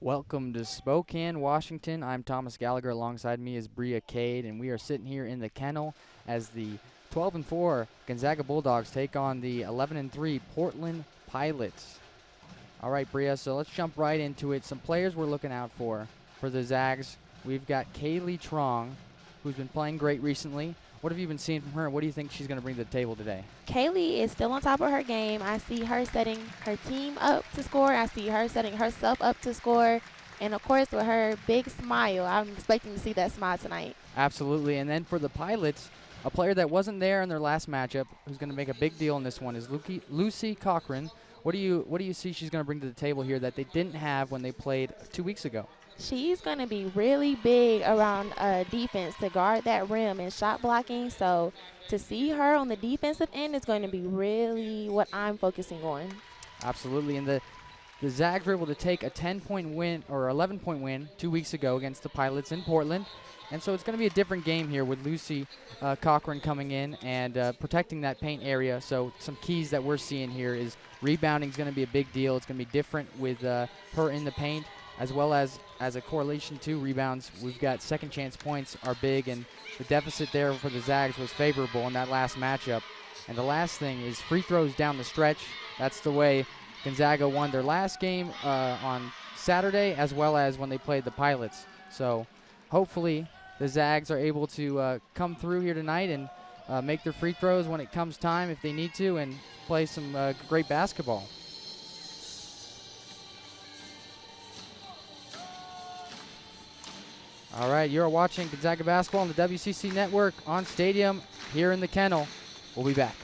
Welcome to Spokane, Washington. I'm Thomas Gallagher. Alongside me is Bria Cade, and we are sitting here in the kennel as the 12-4 Gonzaga Bulldogs take on the 11-3 Portland Pilots. All right, Bria, so let's jump right into it. Some players we're looking out for the Zags. We've got Kaylee Trong, who's been playing great recently. What have you been seeing from her, and what do you think she's going to bring to the table today? Kaylee is still on top of her game. I see her setting her team up to score. I see her setting herself up to score. And, of course, with her big smile, I'm expecting to see that smile tonight. Absolutely. And then for the Pilots, a player that wasn't there in their last matchup who's going to make a big deal in this one is Lucy Cochran. What do you see she's going to bring to the table here that they didn't have when they played 2 weeks ago? She's going to be really big around defense to guard that rim and shot blocking. So to see her on the defensive end is going to be really what I'm focusing on. Absolutely. And the Zags were able to take a 10-point win or 11-point win 2 weeks ago against the Pilots in Portland. And so it's going to be a different game here with Lucy Cochran coming in and protecting that paint area. So some keys that we're seeing here is rebounding is going to be a big deal. It's going to be different with her in the paint, as well as a correlation to rebounds. We've got second chance points are big, and the deficit there for the Zags was favorable in that last matchup. And the last thing is free throws down the stretch. That's the way Gonzaga won their last game on Saturday, as well as when they played the Pilots. So hopefully the Zags are able to come through here tonight and make their free throws when it comes time if they need to, and play some great basketball. All right, you're watching Gonzaga basketball on the WCC Network on Stadium here in the kennel. We'll be back.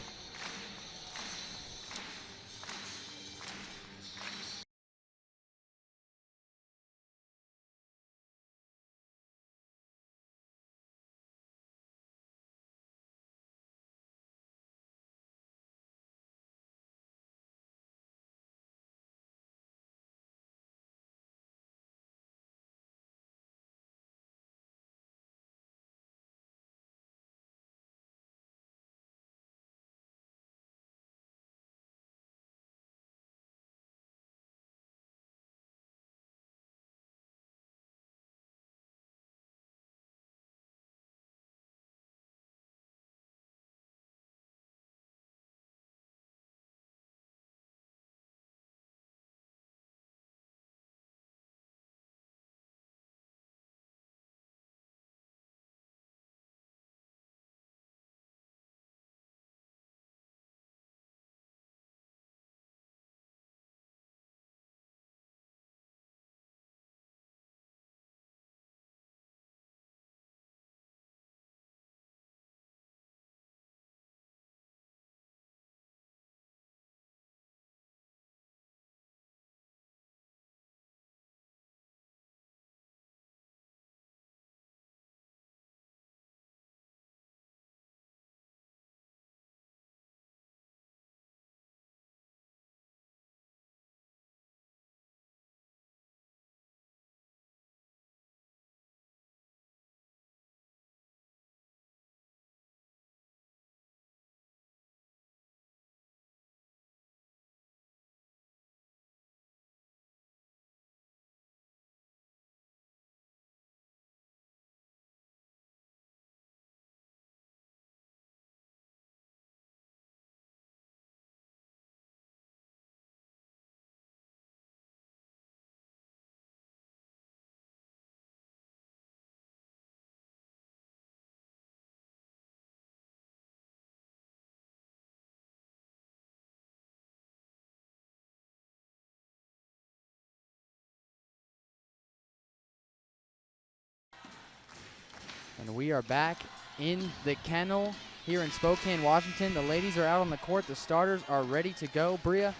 And we are back in the kennel here in Spokane, Washington. The ladies are out on the court. The starters are ready to go. Bria,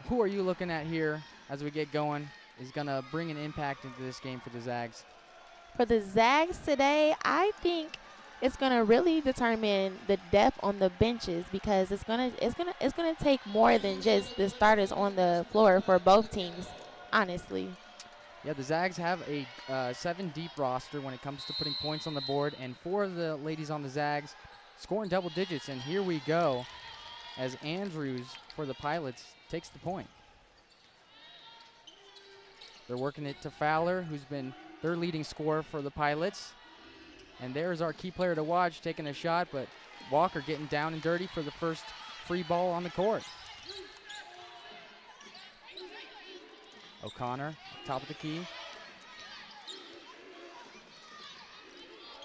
who are you looking at here as we get going is going to bring an impact into this game for the Zags? For the Zags today, I think it's going to really determine the depth on the benches, because it's going to take more than just the starters on the floor for both teams, honestly. Yeah, the Zags have a 7-deep roster when it comes to putting points on the board, and 4 of the ladies on the Zags scoring double digits. And here we go as Andrews for the Pilots takes the point. They're working it to Fowler, who's been their leading scorer for the Pilots. And there's our key player to watch taking a shot, but Walker getting down and dirty for the first free ball on the court. O'Connor, top of the key.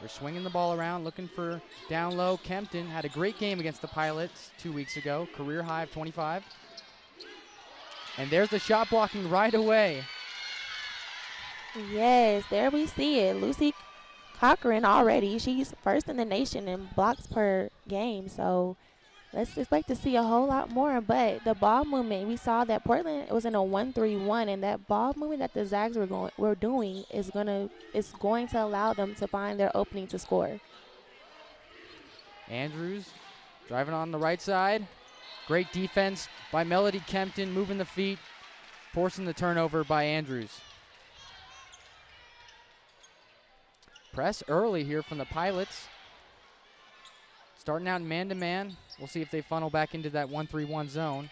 They're swinging the ball around, looking for down low. Kempton had a great game against the Pilots 2 weeks ago, career high of 25. And there's the shot blocking right away. Yes, there we see it. Lucy Cochran already, she's first in the nation in blocks per game, so let's expect to see a whole lot more. But the ball movement, we saw that Portland was in a 1-3-1, and that ball movement that the Zags were doing is going to allow them to find their opening to score. Andrews driving on the right side. Great defense by Melody Kempton, moving the feet, forcing the turnover by Andrews. Press early here from the Pilots. Starting out man-to-man. We'll see if they funnel back into that 1-3-1 zone.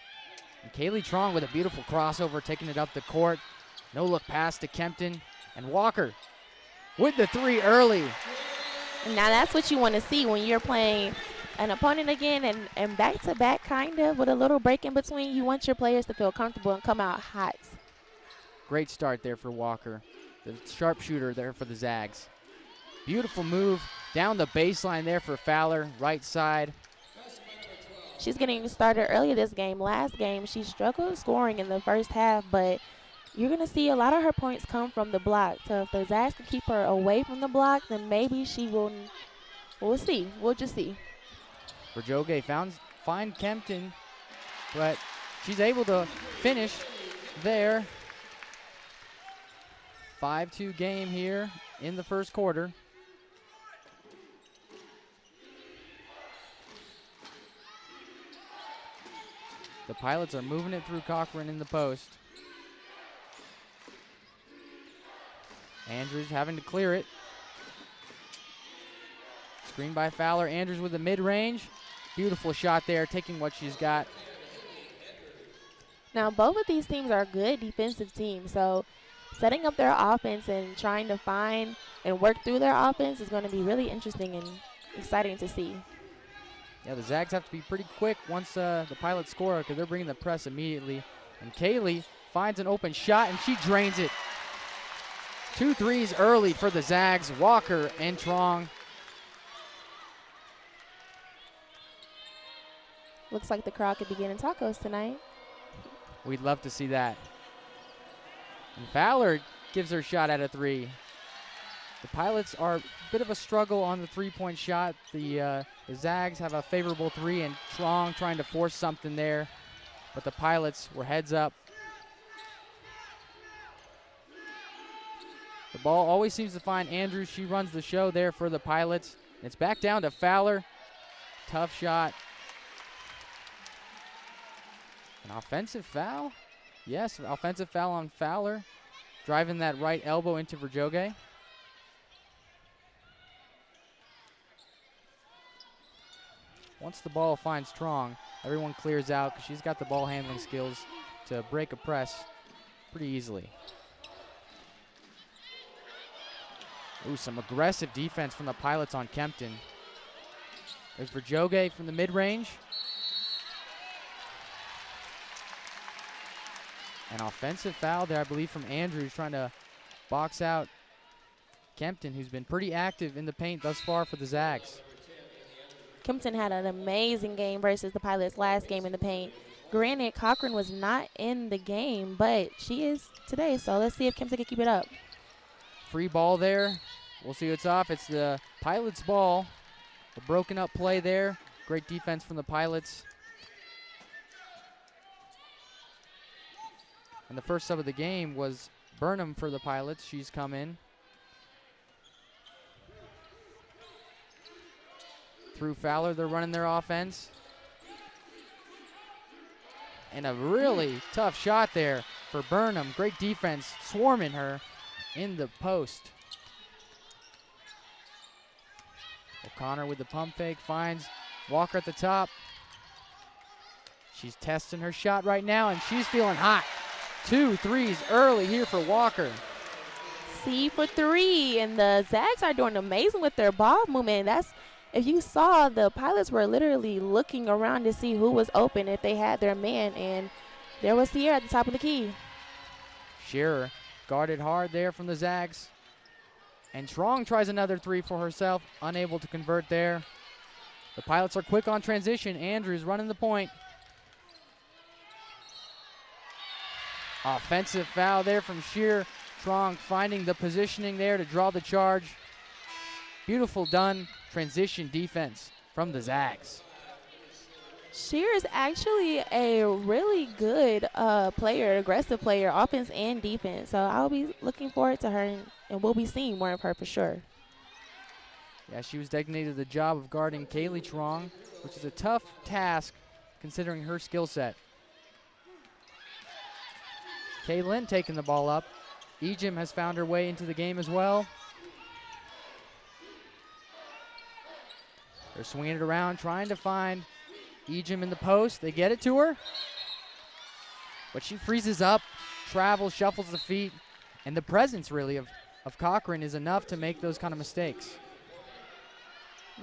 And Kaylee Trong with a beautiful crossover, taking it up the court. No-look pass to Kempton. And Walker with the three early. Now that's what you want to see when you're playing an opponent again and back-to-back kind of with a little break in between. You want your players to feel comfortable and come out hot. Great start there for Walker, the sharpshooter there for the Zags. Beautiful move down the baseline there for Fowler, right side. She's getting started early this game. Last game, she struggled scoring in the first half, but you're going to see a lot of her points come from the block. So if the Zags can keep her away from the block, then maybe she will. We'll see. We'll just see. Verjoge find Kempton, but she's able to finish there. 5-2 game here in the first quarter. The Pilots are moving it through Cochran in the post. Andrews having to clear it. Screen by Fowler. Andrews with the mid-range. Beautiful shot there, taking what she's got. Now, both of these teams are good defensive teams, so setting up their offense and trying to find and work through their offense is going to be really interesting and exciting to see. Yeah, the Zags have to be pretty quick once the Pilots score because they're bringing the press immediately. And Kaylee finds an open shot, and she drains it. 2 threes early for the Zags, Walker and Trong. Looks like the crowd could be getting tacos tonight. We'd love to see that. And Fowler gives her shot at a 3. The Pilots are a bit of a struggle on the three-point shot. The Zags have a favorable 3, and Trong trying to force something there. But the Pilots were heads up. The ball always seems to find Andrews. She runs the show there for the Pilots. It's back down to Fowler. Tough shot. An offensive foul? Yes, offensive foul on Fowler. Driving that right elbow into Verjoge. Once the ball finds Trong, everyone clears out because she's got the ball handling skills to break a press pretty easily. Ooh, some aggressive defense from the Pilots on Kempton. There's Verjoge from the mid-range. An offensive foul there, I believe, from Andrews, trying to box out Kempton, who's been pretty active in the paint thus far for the Zags. Kempton had an amazing game versus the Pilots last game in the paint. Granted, Cochran was not in the game, but she is today, so let's see if Kempton can keep it up. Free ball there. We'll see what's off. It's the Pilots' ball. A broken up play there. Great defense from the Pilots. And the first sub of the game was Burnham for the Pilots. She's come in. Through Fowler, they're running their offense. And a really tough shot there for Burnham. Great defense, swarming her in the post. O'Connor with the pump fake, finds Walker at the top. She's testing her shot right now, and she's feeling hot. 2 threes early here for Walker. C for 3, and the Zags are doing amazing with their ball movement. If you saw, the Pilots were literally looking around to see who was open if they had their man, and there was Sierra at the top of the key. Shearer guarded hard there from the Zags. And Trong tries another 3 for herself, unable to convert there. The Pilots are quick on transition. Andrews running the point. Offensive foul there from Shearer. Trong finding the positioning there to draw the charge. Beautiful done transition defense from the Zags. Shearer is actually a really good player, aggressive player, offense and defense. So I'll be looking forward to her, and we'll be seeing more of her for sure. Yeah, she was designated the job of guarding Kaylee Trong, which is a tough task considering her skill set. Kaylin taking the ball up. Ejim has found her way into the game as well. They're swinging it around, trying to find Ejim in the post. They get it to her, but she freezes up, travels, shuffles the feet, and the presence really of Cochran is enough to make those kind of mistakes.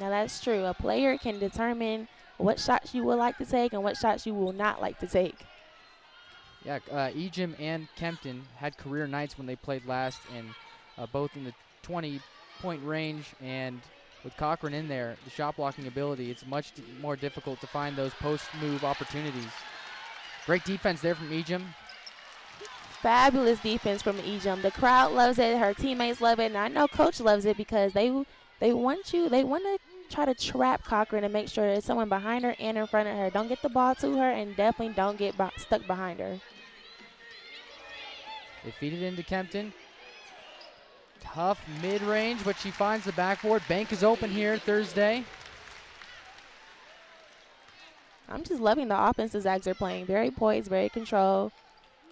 Now that's true. A player can determine what shots you would like to take and what shots you will not like to take. Yeah, Ejim and Kempton had career nights when they played last, and both in the 20-point range, and with Cochran in there, the shot blocking ability, it's much more difficult to find those post-move opportunities. Great defense there from Ejim. Fabulous defense from Ejim. The crowd loves it. Her teammates love it, and I know Coach loves it because they want to try to trap Cochran and make sure there's someone behind her and in front of her. Don't get the ball to her, and definitely don't get stuck behind her. They feed it into Kempton. Tough mid-range, but she finds the backboard. Bank is open here Thursday. I'm just loving the offense the Zags are playing. Very poised, very controlled,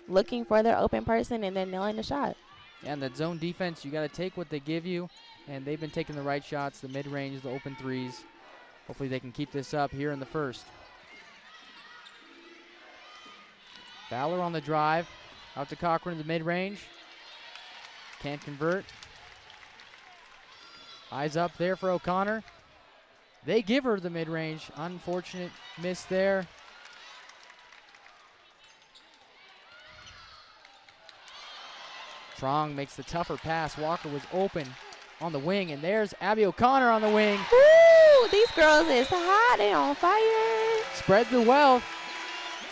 looking for their open person and then nailing the shot. Yeah, and that zone defense, you got to take what they give you, and they've been taking the right shots, the mid-range, the open threes. Hopefully they can keep this up here in the first. Fowler on the drive. Out to Cochran in the mid-range. Can't convert. Eyes up there for O'Connor. They give her the mid-range. Unfortunate miss there. Trong makes the tougher pass. Walker was open on the wing, and there's Abby O'Connor on the wing. Woo! These girls is hot. They on fire. Spread the wealth.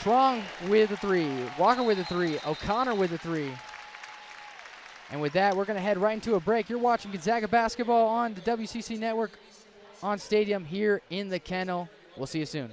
Trong with a 3. Walker with a 3. O'Connor with a 3. And with that, we're going to head right into a break. You're watching Gonzaga basketball on the WCC Network on Stadium here in the Kennel. We'll see you soon.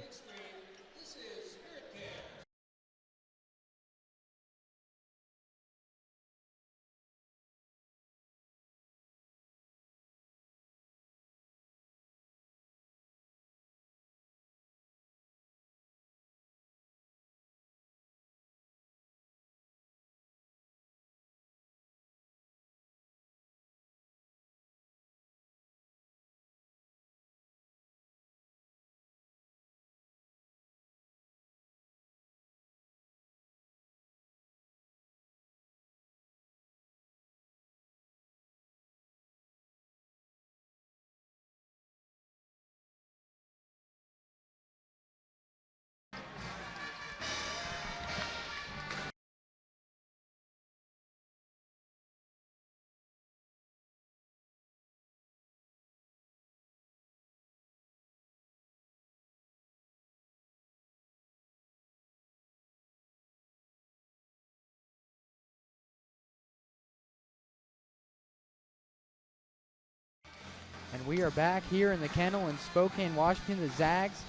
And we are back here in the Kennel in Spokane, Washington. The Zags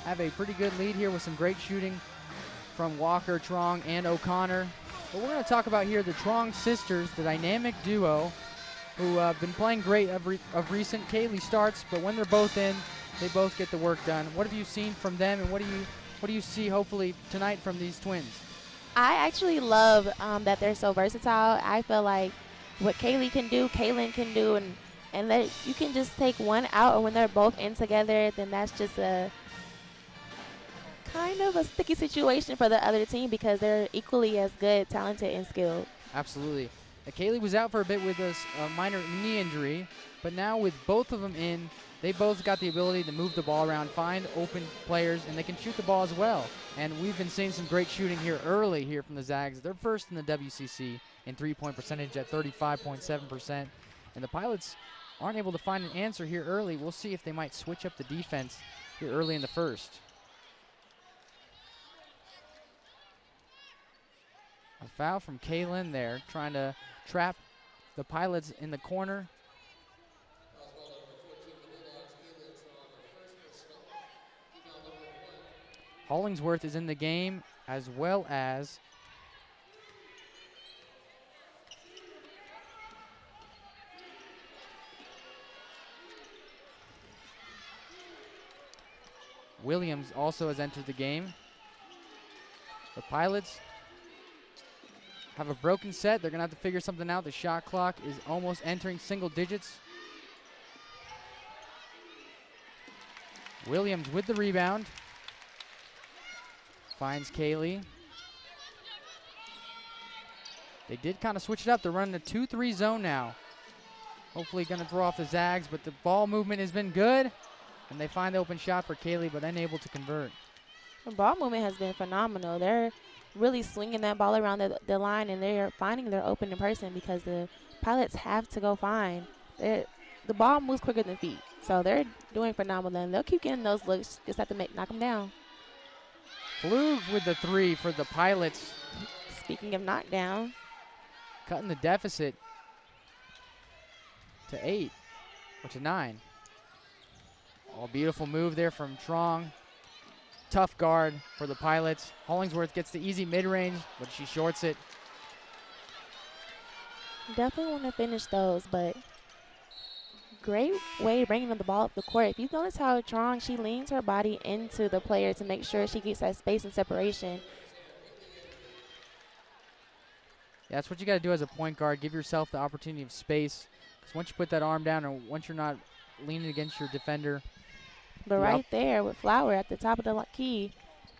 have a pretty good lead here with some great shooting from Walker, Trong, and O'Connor. But we're going to talk about here the Trong sisters, the dynamic duo, who have been playing great of recent. Kaylee starts, but when they're both in, they both get the work done. What have you seen from them, and what do you see hopefully tonight from these twins? I actually love that they're so versatile. I feel like what Kaylee can do, Kaylin can do, and that you can just take one out, and when they're both in together, then that's just a kind of a sticky situation for the other team because they're equally as good, talented, and skilled. Absolutely. Kaylee was out for a bit with a minor knee injury, but now with both of them in, they both got the ability to move the ball around, find open players, and they can shoot the ball as well. And we've been seeing some great shooting here early here from the Zags. They're first in the WCC in three-point percentage at 35.7%. And the Pilots aren't able to find an answer here early. We'll see if they might switch up the defense here early in the first. A foul from Kaylin there, trying to trap the Pilots in the corner. Hollingsworth is in the game, as well as Williams also has entered the game. The Pilots have a broken set. They're going to have to figure something out. The shot clock is almost entering single digits. Williams with the rebound. Finds Kaylee. They did kind of switch it up. They're running a 2-3 zone now. Hopefully going to throw off the Zags, but the ball movement has been good. And they find the open shot for Kaylee, but unable to convert. The ball movement has been phenomenal. They're really swinging that ball around the line, and they're finding their open person because the Pilots have to go find. The ball moves quicker than feet, so they're doing phenomenal. And they'll keep getting those looks. Just have to knock them down. Flug with the three for the Pilots. Speaking of knockdown. Cutting the deficit to 8, or to 9. Oh, beautiful move there from Trong. Tough guard for the Pilots. Hollingsworth gets the easy mid-range, but she shorts it. Definitely want to finish those, but great way bringing the ball up the court. If you notice how Trong, she leans her body into the player to make sure she gets that space and separation. Yeah, that's what you got to do as a point guard. Give yourself the opportunity of space. Because once you put that arm down, or once you're not leaning against your defender. But right there with Flower at the top of the key,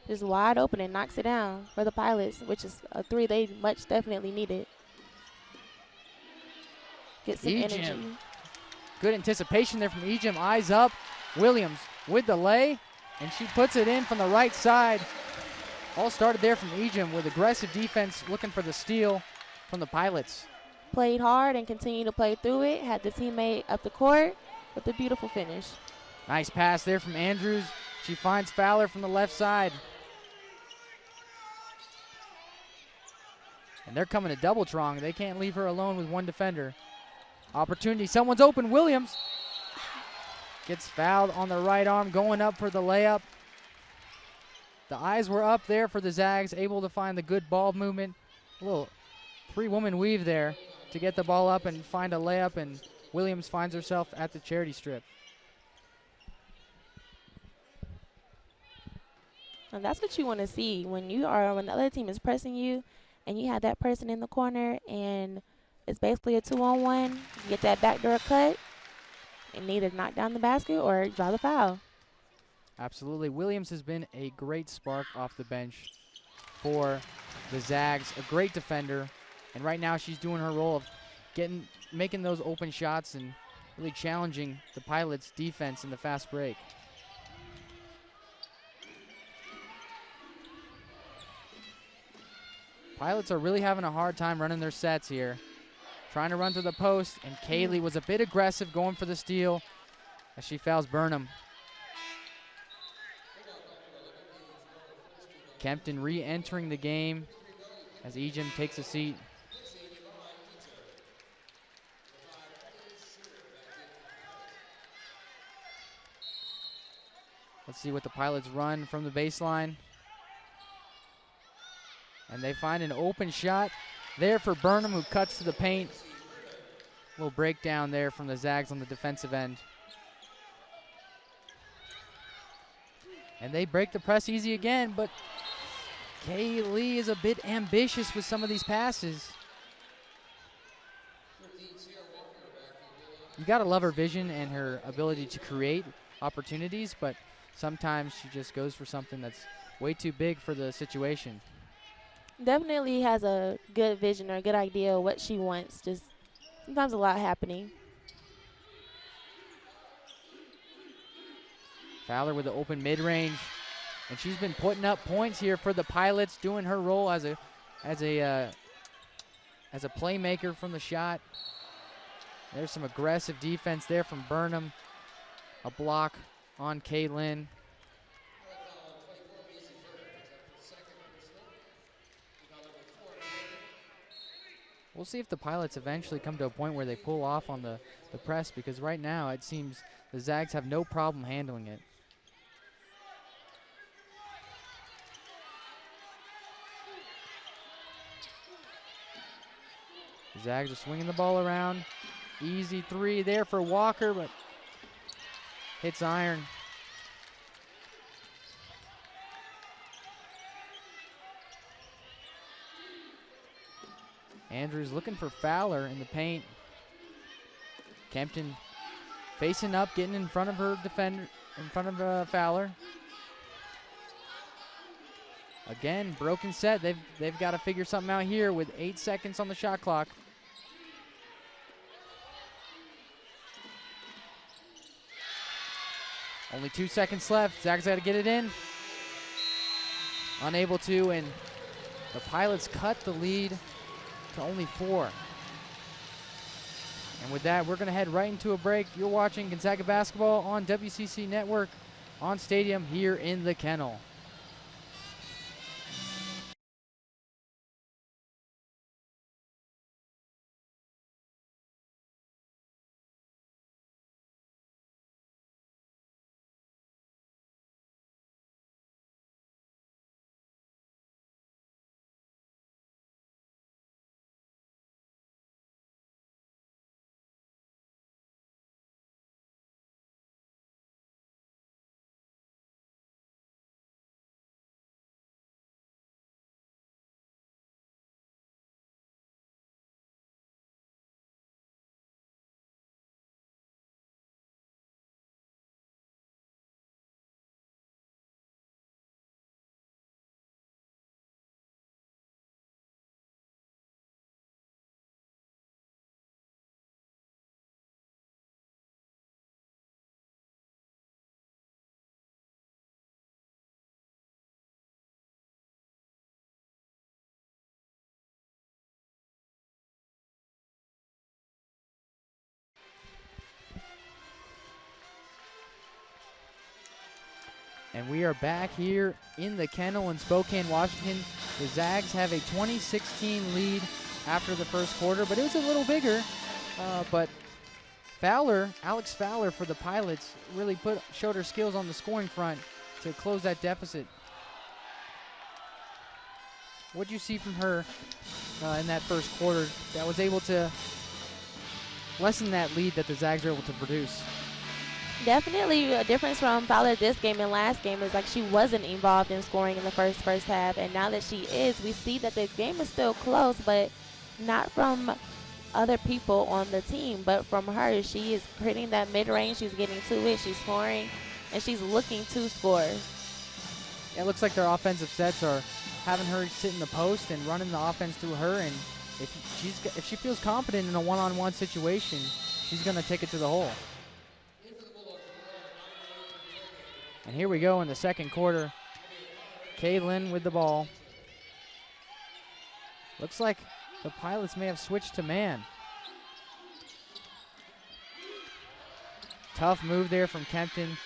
just wide open and knocks it down for the Pilots, which is a three they much definitely needed. Get some energy. Good anticipation there from Ejim. Eyes up. Williams with the lay, and she puts it in from the right side. All started there from Ejim with aggressive defense, looking for the steal from the Pilots. Played hard and continued to play through it. Had the teammate up the court with a beautiful finish. Nice pass there from Andrews. She finds Fowler from the left side. And they're coming to double Trong. They can't leave her alone with one defender. Opportunity. Someone's open. Williams gets fouled on the right arm, going up for the layup. The eyes were up there for the Zags, able to find the good ball movement. A little three-woman weave there to get the ball up and find a layup, and Williams finds herself at the charity strip. And that's what you want to see when the other team is pressing you and you have that person in the corner and it's basically a 2-on-1. You get that backdoor cut and either knock down the basket or draw the foul. Absolutely. Williams has been a great spark off the bench for the Zags, a great defender. And right now she's doing her role of making those open shots and really challenging the Pilots' defense in the fast break. Pilots are really having a hard time running their sets here. Trying to run through the post, and Kaylee was a bit aggressive going for the steal as she fouls Burnham. Kempton re-entering the game as Ejim takes a seat. Let's see what the Pilots run from the baseline. And they find an open shot there for Burnham, who cuts to the paint. A little breakdown there from the Zags on the defensive end. And they break the press easy again, but Kaylee is a bit ambitious with some of these passes. You gotta love her vision and her ability to create opportunities, but sometimes she just goes for something that's way too big for the situation. Definitely has a good vision or a good idea of what she wants. Just sometimes a lot happening. Fowler with the open mid-range, and she's been putting up points here for the Pilots, doing her role as a playmaker from the shot. There's some aggressive defense there from Burnham. A block on Caitlin. We'll see if the Pilots eventually come to a point where they pull off on the press, because right now it seems the Zags have no problem handling it. The Zags are swinging the ball around. Easy three there for Walker, but hits iron. Andrews looking for Fowler in the paint. Kempton facing up, getting in front of her defender, in front of Fowler. Again, broken set. They've got to figure something out here with 8 seconds on the shot clock. Only 2 seconds left. Zags got to get it in. Unable to, and the Pilots cut the lead to only 4. And with that, we're going to head right into a break. You're watching Gonzaga basketball on WCC Network on Stadium here in the Kennel. And we are back here in the Kennel in Spokane, Washington. The Zags have a 20-16 lead after the first quarter, but it was a little bigger. But Alex Fowler for the Pilots really showed her skills on the scoring front to close that deficit. What did you see from her in that first quarter that was able to lessen that lead that the Zags were able to produce? Definitely a difference from Fowler this game and last game is like she wasn't involved in scoring in the first half, and now that she is, we see that the game is still close, but not from other people on the team, but from her. She is hitting that mid-range, she's getting to it, she's scoring, and she's looking to score. It looks like their offensive sets are having her sit in the post and running the offense through her, and if she feels confident in a one-on-one situation, she's going to take it to the hole. And here we go in the second quarter. Kaylin with the ball. Looks like the Pilots may have switched to man. Tough move there from Kempton.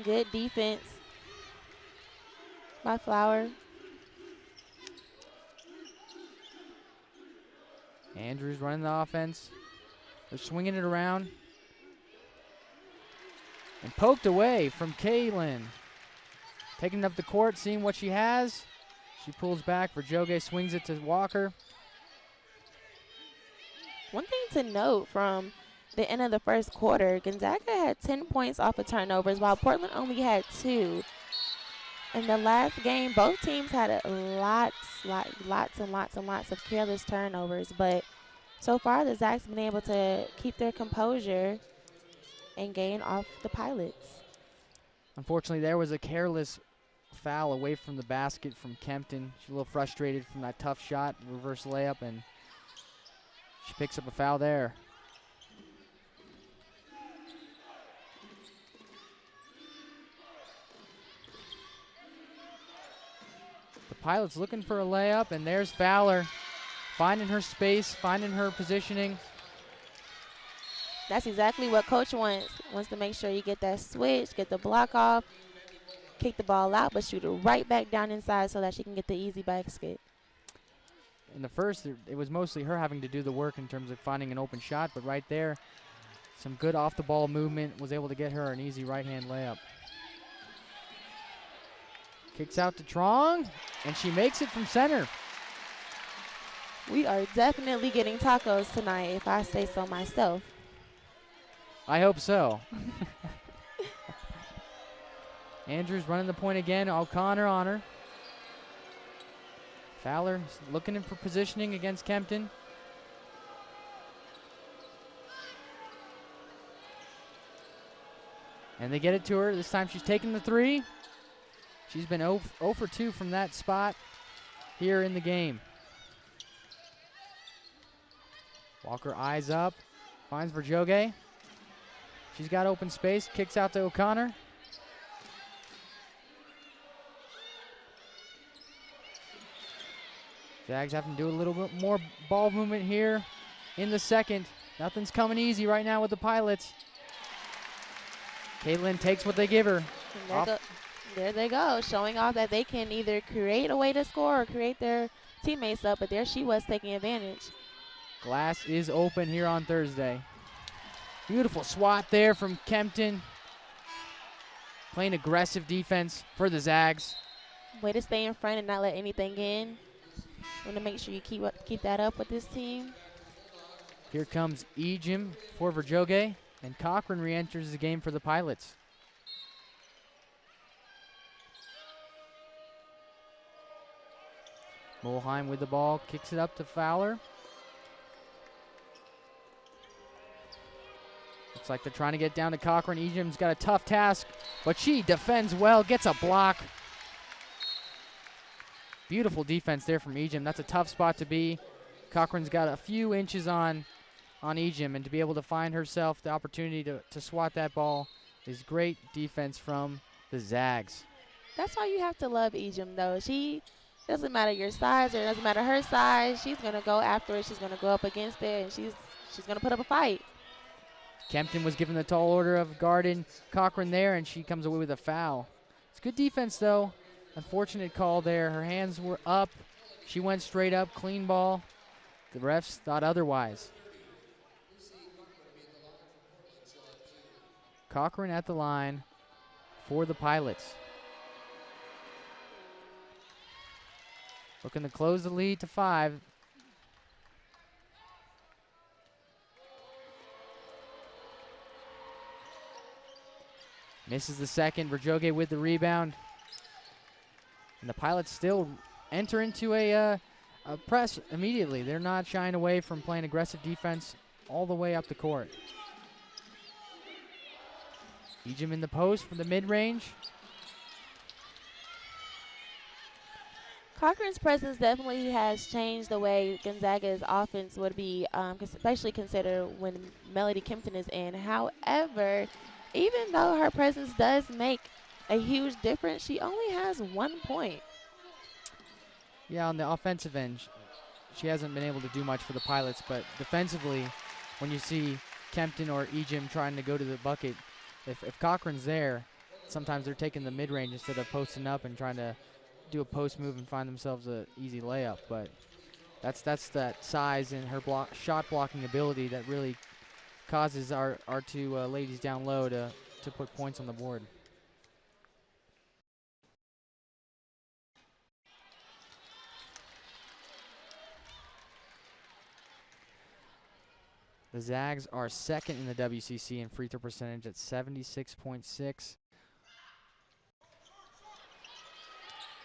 Good defense by Flower. Andrews running the offense. They're swinging it around. And poked away from Kaylin. Taking up the court, seeing what she has. She pulls back. Verjoge swings it to Walker. One thing to note from the end of the first quarter, Gonzaga had 10 points off of turnovers, while Portland only had 2. In the last game, both teams had lots of careless turnovers, but so far the Zags have been able to keep their composure and gain off the Pilots. Unfortunately, there was a careless foul away from the basket from Kempton. She's a little frustrated from that tough shot, reverse layup, and she picks up a foul there. The Pilots looking for a layup, and there's Fowler finding her space, finding her positioning. That's exactly what Coach wants. Wants to make sure you get that switch, get the block off, kick the ball out, but shoot it right back down inside so that she can get the easy basket. In the first, it was mostly her having to do the work in terms of finding an open shot, but right there, some good off-the-ball movement, was able to get her an easy right-hand layup. Kicks out to Trong, and she makes it from center. We are definitely getting tacos tonight, if I say so myself. I hope so. Andrews running the point again. O'Connor on her. Fowler looking in for positioning against Kempton. And they get it to her. This time she's taking the three. She's been 0 for 2 from that spot here in the game. Walker eyes up, finds Verjoge. She's got open space, kicks out to O'Connor. Zags having to do a little bit more ball movement here in the second. Nothing's coming easy right now with the Pilots. Caitlin takes what they give her. There they go, showing off that they can either create a way to score or create their teammates up, but there she was taking advantage. Glass is open here on Thursday. Beautiful swat there from Kempton. Playing aggressive defense for the Zags. Way to stay in front and not let anything in. Want to make sure you keep that up with this team. Here comes Ejim for Verjoge, and Cochran re-enters the game for the Pilots. Mulheim with the ball, kicks it up to Fowler. Looks like they're trying to get down to Cochran. Ejim's got a tough task, but she defends well, gets a block. Beautiful defense there from Ejim. That's a tough spot to be. Cochran's got a few inches on Ejim, and to be able to find herself the opportunity to swat that ball is great defense from the Zags. That's why you have to love Ejim, though. She doesn't matter your size or it doesn't matter her size. She's going to go after it. She's going to go up against it, and she's going to put up a fight. Kempton was given the tall order of guarding Cochran there, and she comes away with a foul. It's good defense, though. Unfortunate call there. Her hands were up. She went straight up, clean ball. The refs thought otherwise. Cochran at the line for the Pilots. Looking to close the lead to 5. Misses the second. Verjoge with the rebound. And the Pilots still enter into a press immediately. They're not shying away from playing aggressive defense all the way up the court. Ejim in the post from the mid-range. Cochran's presence definitely has changed the way Gonzaga's offense would be, especially consider when Melody Kempton is in. However, even though her presence does make a huge difference, she only has 1 point. Yeah, on the offensive end, she hasn't been able to do much for the Pilots, but defensively, when you see Kempton or Ejim trying to go to the bucket, if Cochran's there, sometimes they're taking the mid-range instead of posting up and trying to do a post move and find themselves an easy layup. But that's that size and her shot blocking ability that really causes our two ladies down low to put points on the board. The Zags are second in the WCC in free throw percentage at 76.6.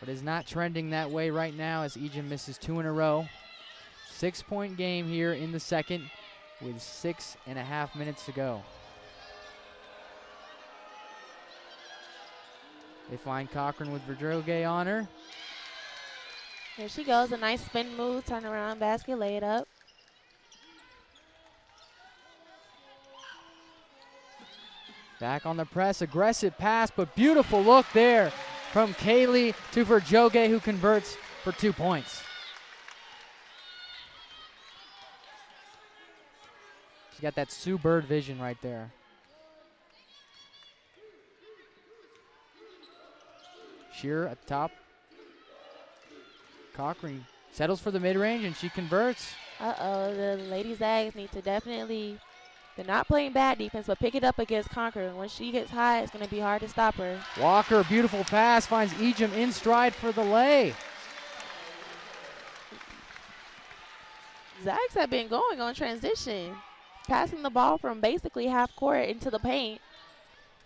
But is not trending that way right now as Ejim misses 2 in a row. 6-point game here in the second with 6.5 minutes to go. They find Cochran with Verdroge on her. Here she goes, a nice spin move, turn around basket, lay it up. Back on the press, aggressive pass, but beautiful look there from Kaylee to Verdroge, who converts for 2 points. She's got that Sue Bird vision right there. Shearer at the top. Cochran settles for the mid-range, and she converts. Uh-oh, the Lady Zags need to definitely, they're not playing bad defense, but pick it up against Concord. When she gets high, it's going to be hard to stop her. Walker, beautiful pass, finds Ejim in stride for the lay. Zags have been going on transition, passing the ball from basically half court into the paint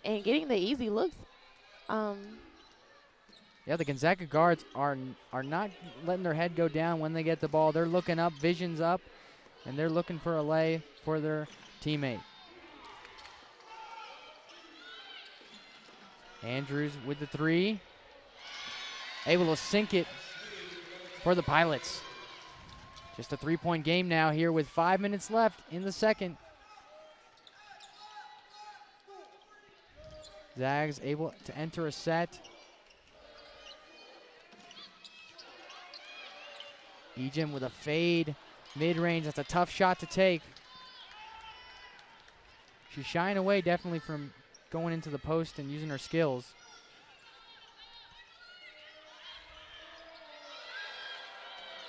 and getting the easy looks. Yeah, the Gonzaga guards are not letting their head go down when they get the ball. They're looking up, visions up, and they're looking for a lay for their teammate. Andrews with the three. Able to sink it for the Pilots. Just a 3-point game now here with 5 minutes left in the second. Zags able to enter a set. Ejim with a fade mid-range. That's a tough shot to take. She's shying away definitely from going into the post and using her skills.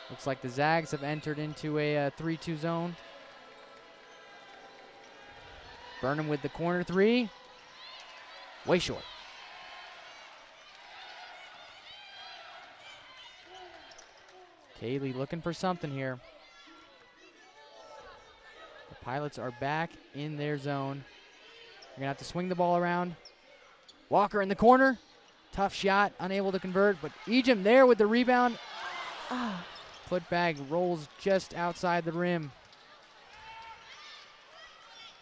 Looks like the Zags have entered into a 3-2 zone. Burnham with the corner three. Way short. Kaylee looking for something here. The Pilots are back in their zone. They're gonna have to swing the ball around. Walker in the corner. Tough shot, unable to convert, but Ejim there with the rebound. Putback rolls just outside the rim.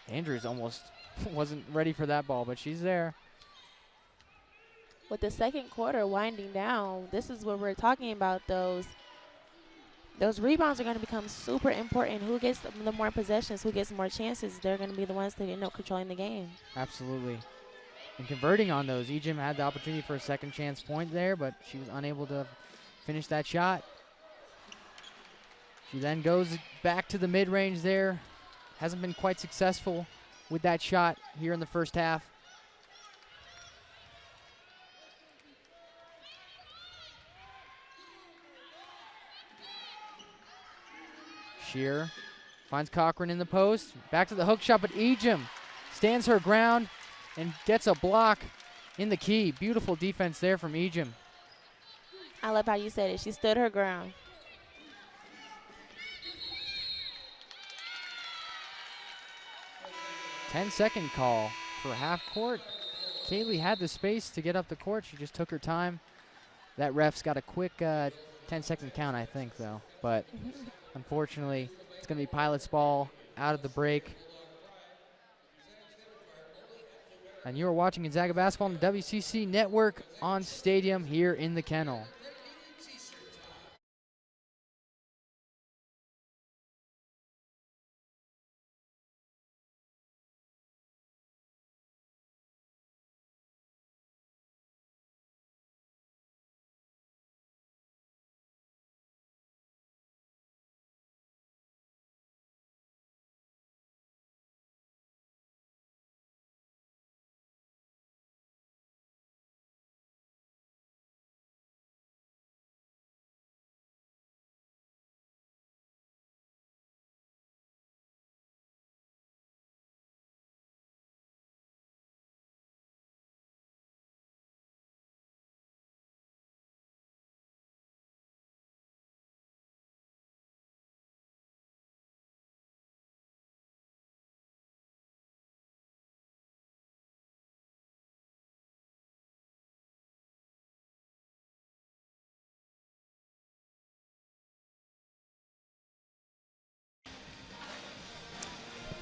Andrews almost wasn't ready for that ball, but she's there. With the second quarter winding down, this is what we're talking about. Those rebounds are going to become super important. Who gets the more possessions, who gets more chances, they're going to be the ones that end up controlling the game. Absolutely. And converting on those, Ejim had the opportunity for a second chance point there, but she was unable to finish that shot. She then goes back to the mid-range there. Hasn't been quite successful with that shot here in the first half. Shearer finds Cochran in the post. Back to the hook shot, but Ejim stands her ground and gets a block in the key. Beautiful defense there from Ejim. I love how you said it. She stood her ground. Ten-second call for half court. Kaylee had the space to get up the court. She just took her time. That ref's got a quick 10-second count, I think, though. But unfortunately, it's going to be Pilots ball out of the break. And you are watching Gonzaga basketball on the WCC Network on Stadium here in the Kennel.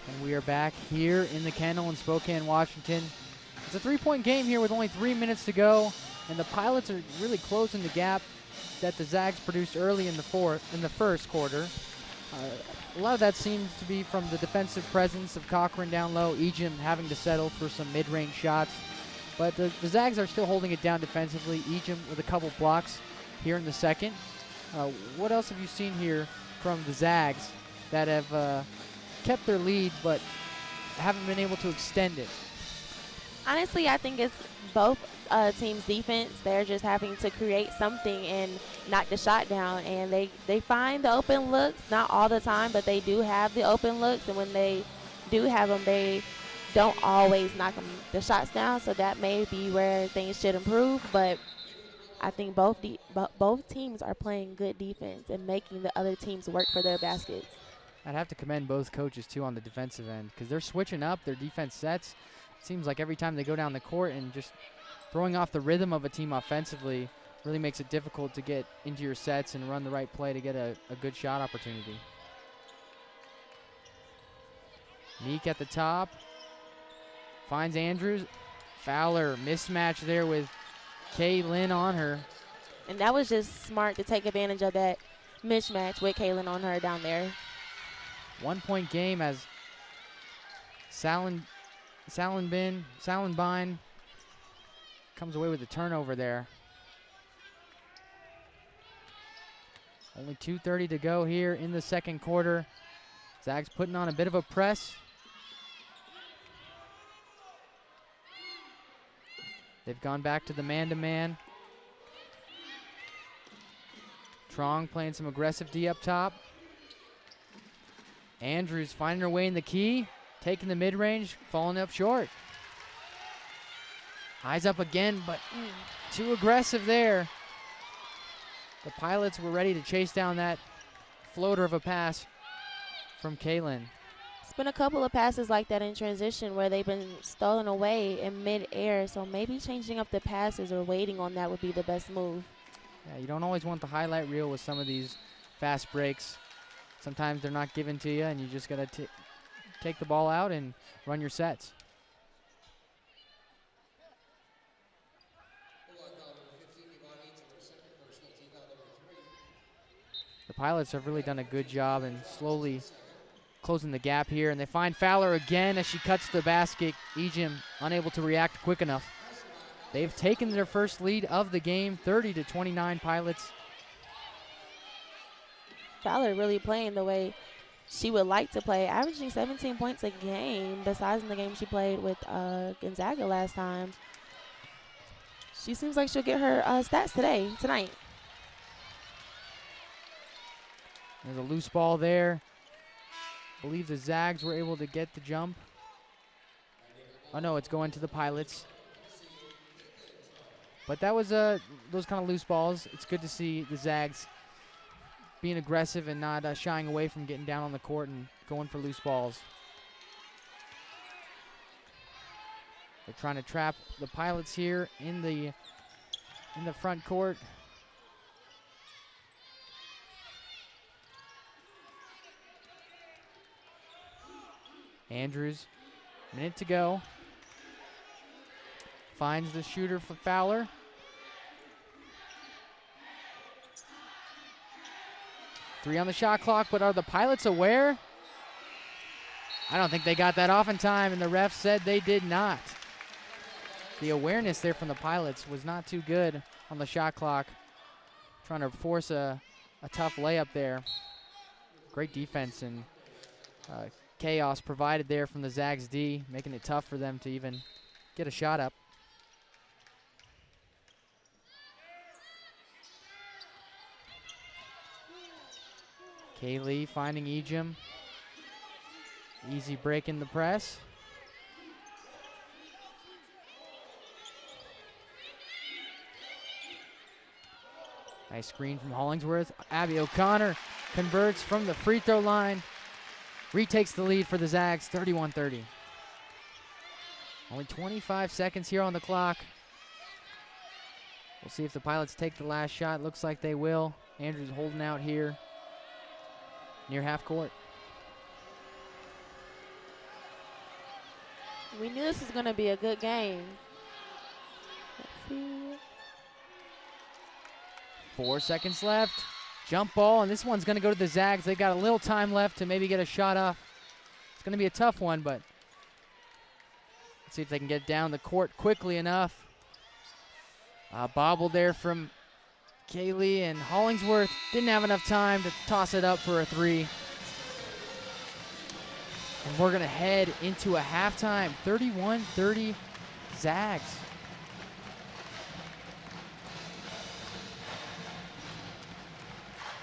And we are back here in the Kennel in Spokane, Washington. It's a 3-point game here with only 3 minutes to go. And the Pilots are really closing the gap that the Zags produced early in the first quarter. A lot of that seems to be from the defensive presence of Cochran down low, Ejim having to settle for some mid-range shots. But the Zags are still holding it down defensively. Ejim with a couple blocks here in the second. What else have you seen here from the Zags that have kept their lead but haven't been able to extend it? Honestly, I think it's both teams' defense. They're just having to create something and knock the shot down. And they find the open looks, not all the time, but they do have the open looks. And when they do have them, they don't always knock the shots down. So that may be where things should improve. But I think both teams are playing good defense and making the other teams work for their baskets. I'd have to commend both coaches, too, on the defensive end because they're switching up their defense sets. It seems like every time they go down the court and just throwing off the rhythm of a team offensively really makes it difficult to get into your sets and run the right play to get a good shot opportunity. Meek at the top. Finds Andrews. Fowler, mismatch there with Kaylin on her. And that was just smart to take advantage of that mismatch with Kaylin on her down there. 1 point game as Salenbine comes away with the turnover there. Only 2:30 to go here in the second quarter. Zags putting on a bit of a press. They've gone back to the man-to-man. Trong playing some aggressive D up top. Andrews finding her way in the key, taking the mid-range, falling up short. Eyes up again, but too aggressive there. The Pilots were ready to chase down that floater of a pass from Kaylin. It's been a couple of passes like that in transition where they've been stolen away in mid-air, so maybe changing up the passes or waiting on that would be the best move. Yeah, you don't always want the highlight reel with some of these fast breaks. Sometimes they're not given to you, and you just got to take the ball out and run your sets. The Pilots have really done a good job in slowly closing the gap here, and they find Fowler again as she cuts the basket. Ejim unable to react quick enough. They've taken their first lead of the game, 30-29 Pilots. Fowler really playing the way she would like to play, averaging 17 points a game besides in the game she played with Gonzaga last time. She seems like she'll get her stats tonight. There's a loose ball there. I believe the Zags were able to get the jump. Oh no, it's going to the Pilots. But that was those kind of loose balls. It's good to see the Zags being aggressive and not shying away from getting down on the court and going for loose balls. They're trying to trap the Pilots here in the front court. Andrews, minute to go. Finds the shooter for Fowler. Three on the shot clock, but are the Pilots aware? I don't think they got that off in time, and the ref said they did not. The awareness there from the Pilots was not too good on the shot clock. Trying to force a tough layup there. Great defense and chaos provided there from the Zags D, making it tough for them to even get a shot up. Kaylee finding Ejim. Easy break in the press. Nice screen from Hollingsworth. Abby O'Connor converts from the free throw line. Retakes the lead for the Zags, 31-30. Only 25 seconds here on the clock. We'll see if the Pilots take the last shot. Looks like they will. Andrews holding out here near half court. We knew this was going to be a good game. Let's see. 4 seconds left. Jump ball, and this one's going to go to the Zags. They got a little time left to maybe get a shot off. It's going to be a tough one, but let's see if they can get down the court quickly enough. Bobble there from Kaylee, and Hollingsworth didn't have enough time to toss it up for a three. And we're going to head into a halftime, 31-30 Zags.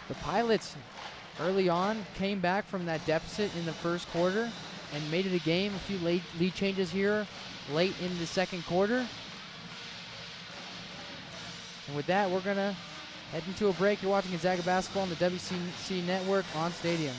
The Pilots early on came back from that deficit in the first quarter and made it a game. A few late lead changes here late in the second quarter. And with that, we're going to head into a break. You're watching Gonzaga basketball on the WCC Network on Stadium.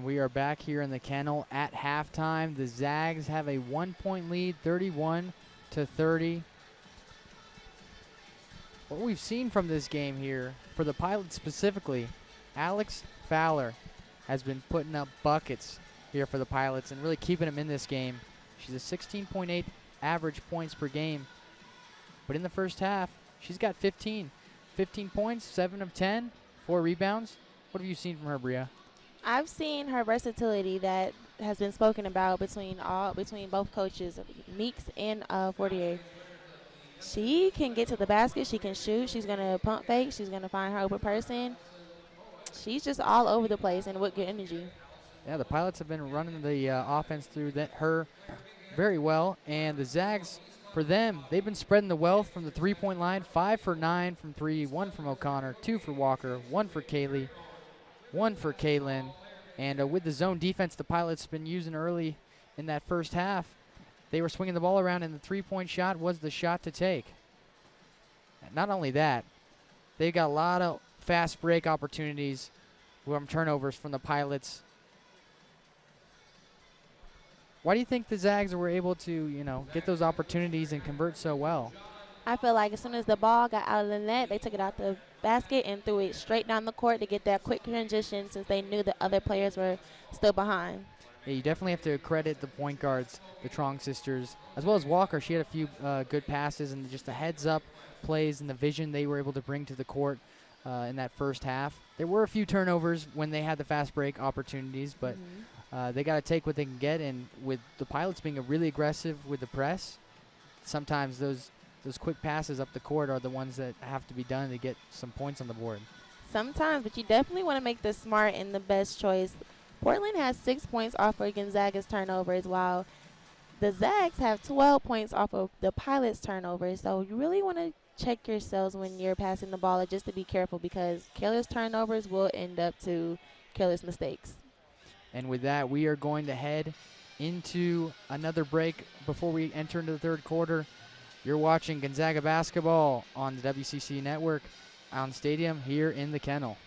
And we are back here in the kennel at halftime. The Zags have a 1-point lead, 31-30. What we've seen from this game here, for the Pilots specifically, Alex Fowler has been putting up buckets here for the Pilots and really keeping them in this game. She's a 16.8 average points per game. But in the first half, she's got 15. 15 points, 7 of 10, 4 rebounds. What have you seen from her, Bria? I've seen her versatility that has been spoken about between both coaches, Meeks and Fortier. She can get to the basket. She can shoot. She's going to pump fake. She's going to find her open person. She's just all over the place and with good energy. Yeah, the Pilots have been running the offense through her very well. And the Zags, for them, they've been spreading the wealth from the three-point line. 5 for 9 from 3, 1 from O'Connor, 2 for Walker, 1 for Kaylee, 1 for Kaylin. And with the zone defense the Pilots been using early in that first half, they were swinging the ball around, and the three-point shot was the shot to take. And not only that, they got a lot of fast break opportunities from turnovers from the Pilots. Why do you think the Zags were able to, get those opportunities and convert so well? I feel like as soon as the ball got out of the net, they took it out the basket and threw it straight down the court to get that quick transition since they knew the other players were still behind. Yeah, you definitely have to credit the point guards, the Trong sisters, as well as Walker. She had a few good passes and just the heads-up plays and the vision they were able to bring to the court in that first half. There were a few turnovers when they had the fast break opportunities, but they got to take what they can get. And with the Pilots being really aggressive with the press, sometimes those quick passes up the court are the ones that have to be done to get some points on the board. Sometimes, but you definitely want to make the smart and the best choice. Portland has 6 points off of Gonzaga's turnovers, while the Zags have 12 points off of the Pilots' turnovers. So you really want to check yourselves when you're passing the ball, just to be careful, because careless turnovers will end up to careless mistakes. And with that, we are going to head into another break before we enter into the third quarter. You're watching Gonzaga basketball on the WCC Network on Stadium here in the Kennel.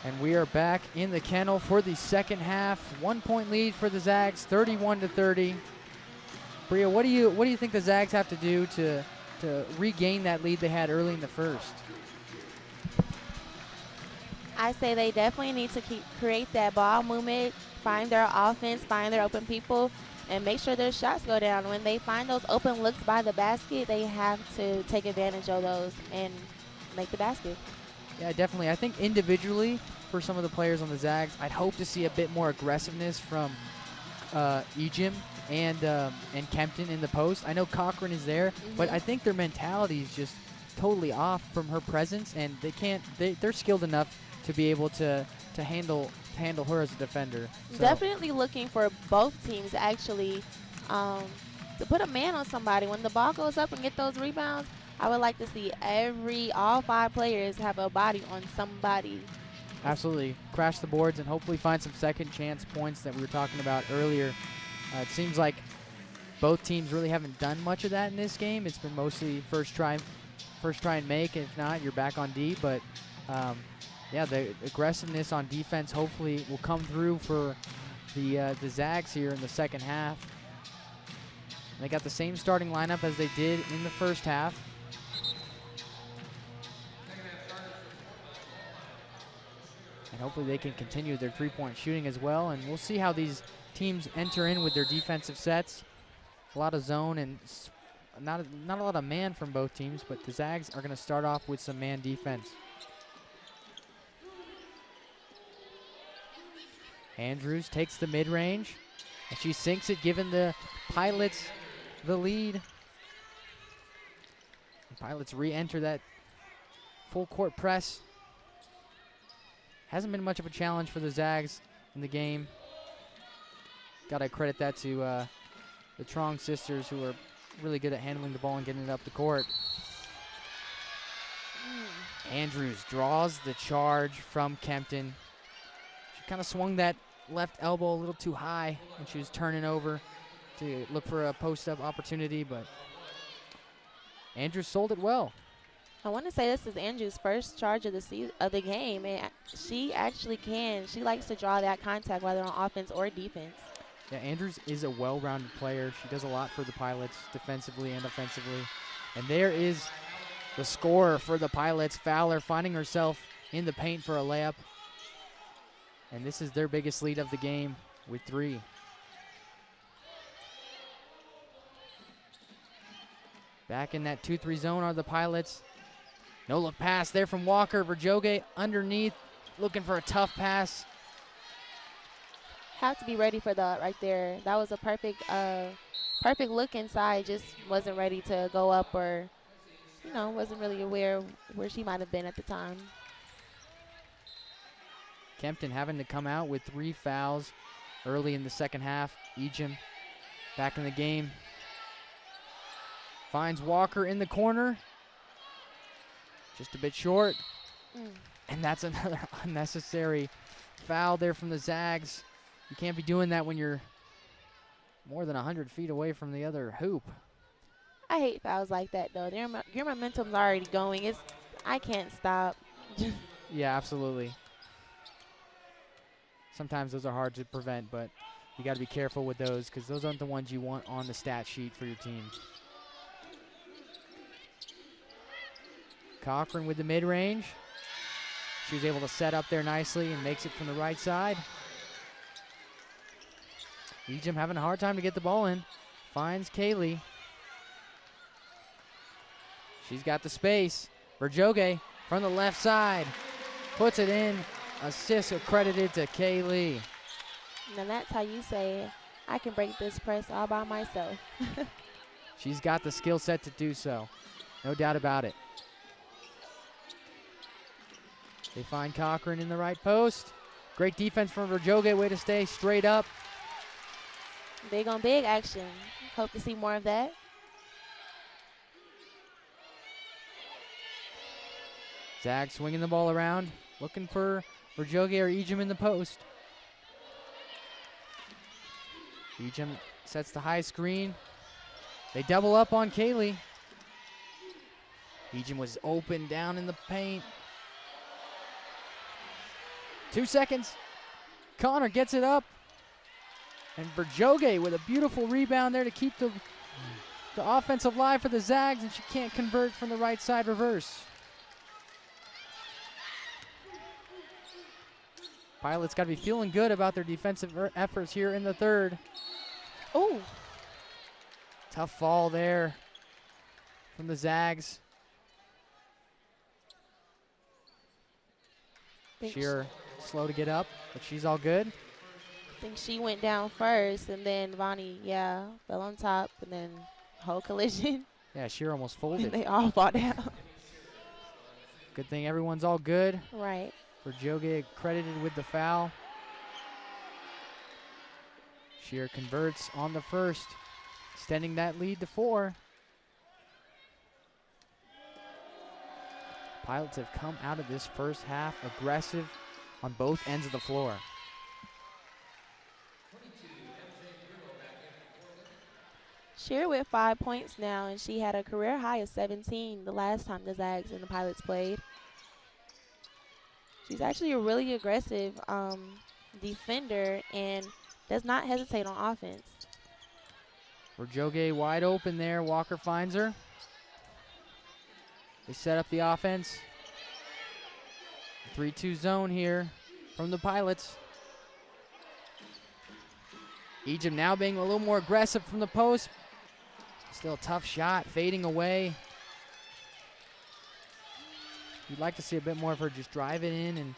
And we are back in the kennel for the second half. 1 point lead for the Zags, 31-30. Bria, what do you think the Zags have to do to regain that lead they had early in the first? I say they definitely need to create that ball movement, find their offense, find their open people, and make sure their shots go down. When they find those open looks by the basket, they have to take advantage of those and make the basket. Yeah, definitely. I think individually, for some of the players on the Zags, I'd hope to see a bit more aggressiveness from Ejim and Kempton in the post. I know Cochran is there, but I think their mentality is just totally off from her presence, and they're skilled enough to be able to handle her as a defender. So Definitely looking for both teams actually to put a man on somebody. When the ball goes up and get those rebounds, I would like to see all 5 players have a body on somebody. Absolutely. Crash the boards and hopefully find some second chance points that we were talking about earlier. It seems like both teams really haven't done much of that in this game. It's been mostly first try and make. If not, you're back on D. But yeah, the aggressiveness on defense hopefully will come through for the Zags here in the second half. They got the same starting lineup as they did in the first half. And hopefully they can continue their three-point shooting as well. And we'll see how these teams enter in with their defensive sets. A lot of zone and not a lot of man from both teams, but the Zags are going to start off with some man defense. Andrews takes the mid-range, and she sinks it, giving the Pilots the lead. The Pilots re-enter that full-court press. Hasn't been much of a challenge for the Zags in the game. Got to credit that to the Trong sisters, who are really good at handling the ball and getting it up the court. Andrews draws the charge from Kempton. She kind of swung that left elbow a little too high when she was turning over to look for a post-up opportunity, but Andrews sold it well. I want to say this is Andrews' first charge of the game, and she actually she likes to draw that contact, whether on offense or defense. Yeah, Andrews is a well-rounded player. She does a lot for the Pilots, defensively and offensively. And there is the scorer for the Pilots, Fowler, finding herself in the paint for a layup. And this is their biggest lead of the game with 3. Back in that 2-3 zone are the Pilots. No look pass there from Walker. Verjoge underneath, looking for a tough pass. Have to be ready for that right there. That was a perfect look inside. Just wasn't ready to go up, or wasn't really aware where she might have been at the time. Kempton having to come out with 3 fouls early in the second half. Ejim back in the game. Finds Walker in the corner. Just a bit short. And that's another unnecessary foul there from the Zags. You can't be doing that when you're more than 100 feet away from the other hoop. I hate fouls like that, though. Your momentum's already going. I can't stop. Yeah, absolutely. Sometimes those are hard to prevent, but you got to be careful with those, because those aren't the ones you want on the stat sheet for your team. Cochran with the mid-range. She was able to set up there nicely and makes it from the right side. Ejim having a hard time to get the ball in. Finds Kaylee. She's got the space. Verjoge from the left side. Puts it in. Assist accredited to Kaylee. Now that's how you say, I can break this press all by myself. She's got the skill set to do so. No doubt about it. They find Cochran in the right post. Great defense from Verjoge. Way to stay straight up. Big on big action. Hope to see more of that. Zag swinging the ball around, looking for Verjoge or Ejim in the post. Ejim sets the high screen. They double up on Kaylee. Ejim was open down in the paint. 2 seconds. Connor gets it up. And Verjoge with a beautiful rebound there to keep the offense alive for the Zags, and she can't convert from the right side reverse. Pilots got to be feeling good about their defensive efforts here in the third. Oh. Tough fall there from the Zags. Shearer slow to get up, but she's all good. I think she went down first, and then Vonnie, fell on top, and then whole collision. Yeah, Shearer almost folded. They all fall down. Good thing everyone's all good. Right. Verjoge credited with the foul. Shearer converts on the first, extending that lead to 4. Pilots have come out of this first half aggressive on both ends of the floor. Shearer with 5 points now, and she had a career high of 17 the last time the Zags and the Pilots played. She's actually a really aggressive defender and does not hesitate on offense. Verjoge wide open there. Walker finds her. They set up the offense. 3-2 zone here from the Pilots. Egypt now being a little more aggressive from the post. Still a tough shot, fading away. You'd like to see a bit more of her just drive it in and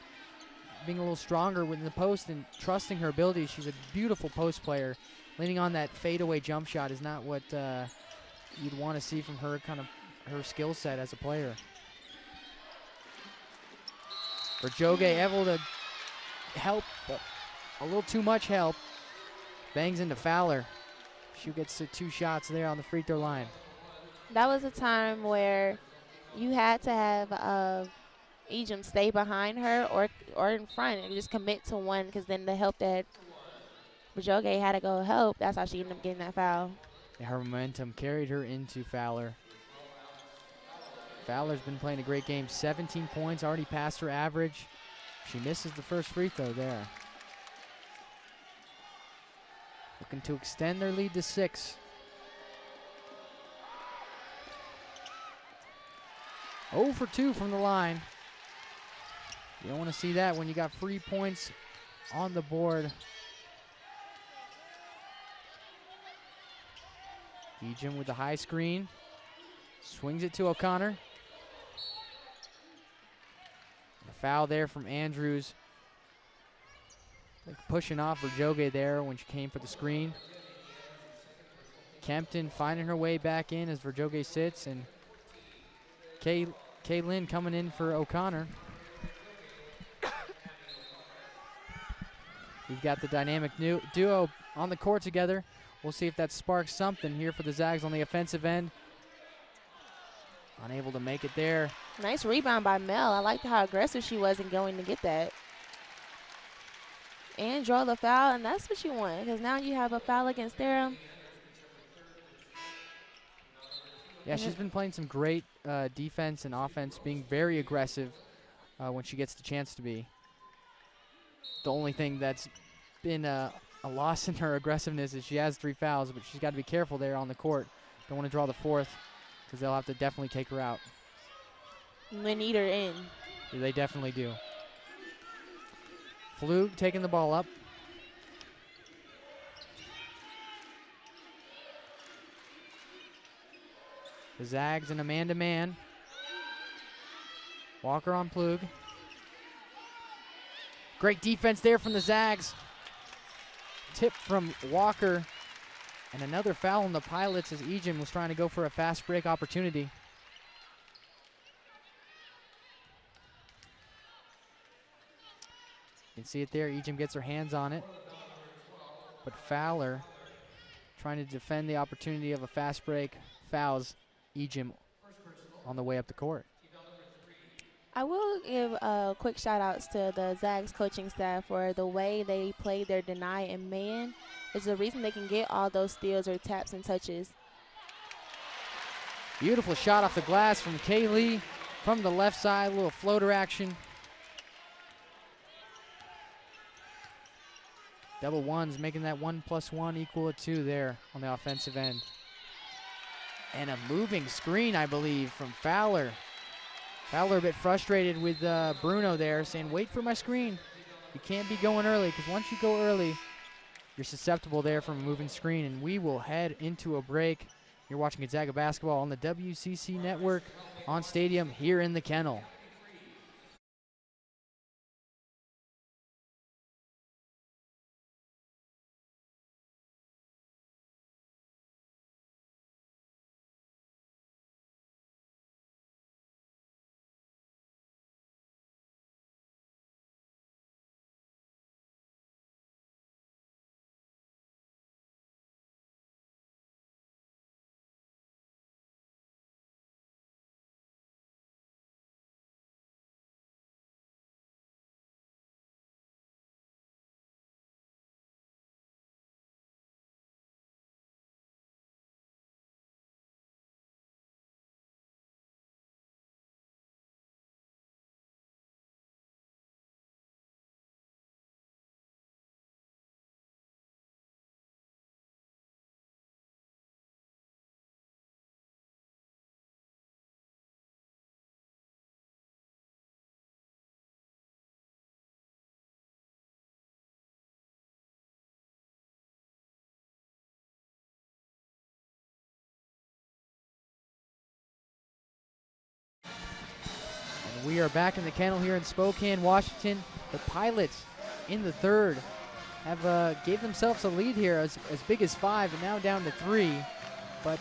being a little stronger within the post and trusting her abilities. She's a beautiful post player. Leaning on that fadeaway jump shot is not what you'd want to see from her, kind of her skill set as a player. Verjoge able to help, but a little too much help. Bangs into Fowler. She gets 2 shots there on the free throw line. That was a time where you had to have Egypt stay behind her or in front and just commit to one, because then the help that Verjoge had to go help, that's how she ended up getting that foul. Yeah, her momentum carried her into Fowler. Fowler's been playing a great game. 17 points, already past her average. She misses the first free throw there. Looking to extend their lead to 6. Oh for 2 from the line. You don't want to see that when you got free points on the board. Ejim with the high screen. Swings it to O'Connor. A foul there from Andrews. Like pushing off Verjoge there when she came for the screen. Kempton finding her way back in as Verjoge sits, and Kaylin coming in for O'Connor. We've got the dynamic duo on the court together. We'll see if that sparks something here for the Zags on the offensive end. Unable to make it there. Nice rebound by Mel. I liked how aggressive she was in going to get that. And draw the foul, and that's what you want, because now you have a foul against Durham. Yeah, she's been playing some great defense and offense, being very aggressive when she gets the chance to be. The only thing that's been a loss in her aggressiveness is she has 3 fouls, but she's got to be careful there on the court. Don't want to draw the 4th, because they'll have to definitely take her out. They need her in. Yeah, they definitely do. Flug taking the ball up. The Zags in a man-to-man. Walker on Plug. Great defense there from the Zags. Tip from Walker. And another foul on the Pilots as Ejim was trying to go for a fast break opportunity. You can see it there. Ejim gets her hands on it. But Fowler trying to defend the opportunity of a fast break. Fouls Ejim on the way up the court. I will give quick shout-outs to the Zags coaching staff for the way they played their deny and man. It's the reason they can get all those steals or taps and touches. Beautiful shot off the glass from Kaylee from the left side. A little floater action. Double ones, making that 1 + 1 equal to 2 there on the offensive end. And a moving screen, I believe, from Fowler. Fowler a bit frustrated with Bruno there, saying, wait for my screen. You can't be going early, because once you go early, you're susceptible there from a moving screen. And we will head into a break. You're watching Gonzaga basketball on the WCC Network on Stadium here in the Kennel. We are back in the Kennel here in Spokane, Washington. The Pilots in the third have gave themselves a lead here as big as 5 and now down to 3. But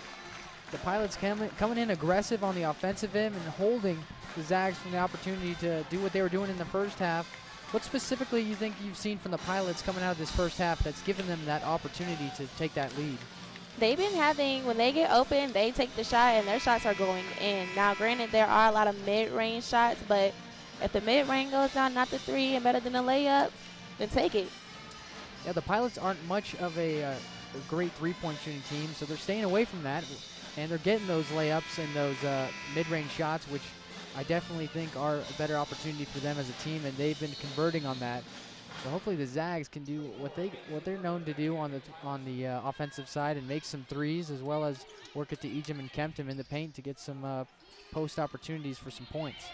the Pilots coming in aggressive on the offensive end and holding the Zags from the opportunity to do what they were doing in the first half. What specifically you think you've seen from the Pilots coming out of this first half that's given them that opportunity to take that lead? They've been having, when they get open, they take the shot and their shots are going in. Now, granted, there are a lot of mid-range shots, but if the mid-range goes down, not the 3 and better than a layup, then take it. Yeah, the Pilots aren't much of a great three-point shooting team, so they're staying away from that, and they're getting those layups and those mid-range shots, which I definitely think are a better opportunity for them as a team, and they've been converting on that. So hopefully the Zags can do what they're known to do on the offensive side and make some threes, as well as work at the Ejim and Kempton in the paint to get some post opportunities for some points.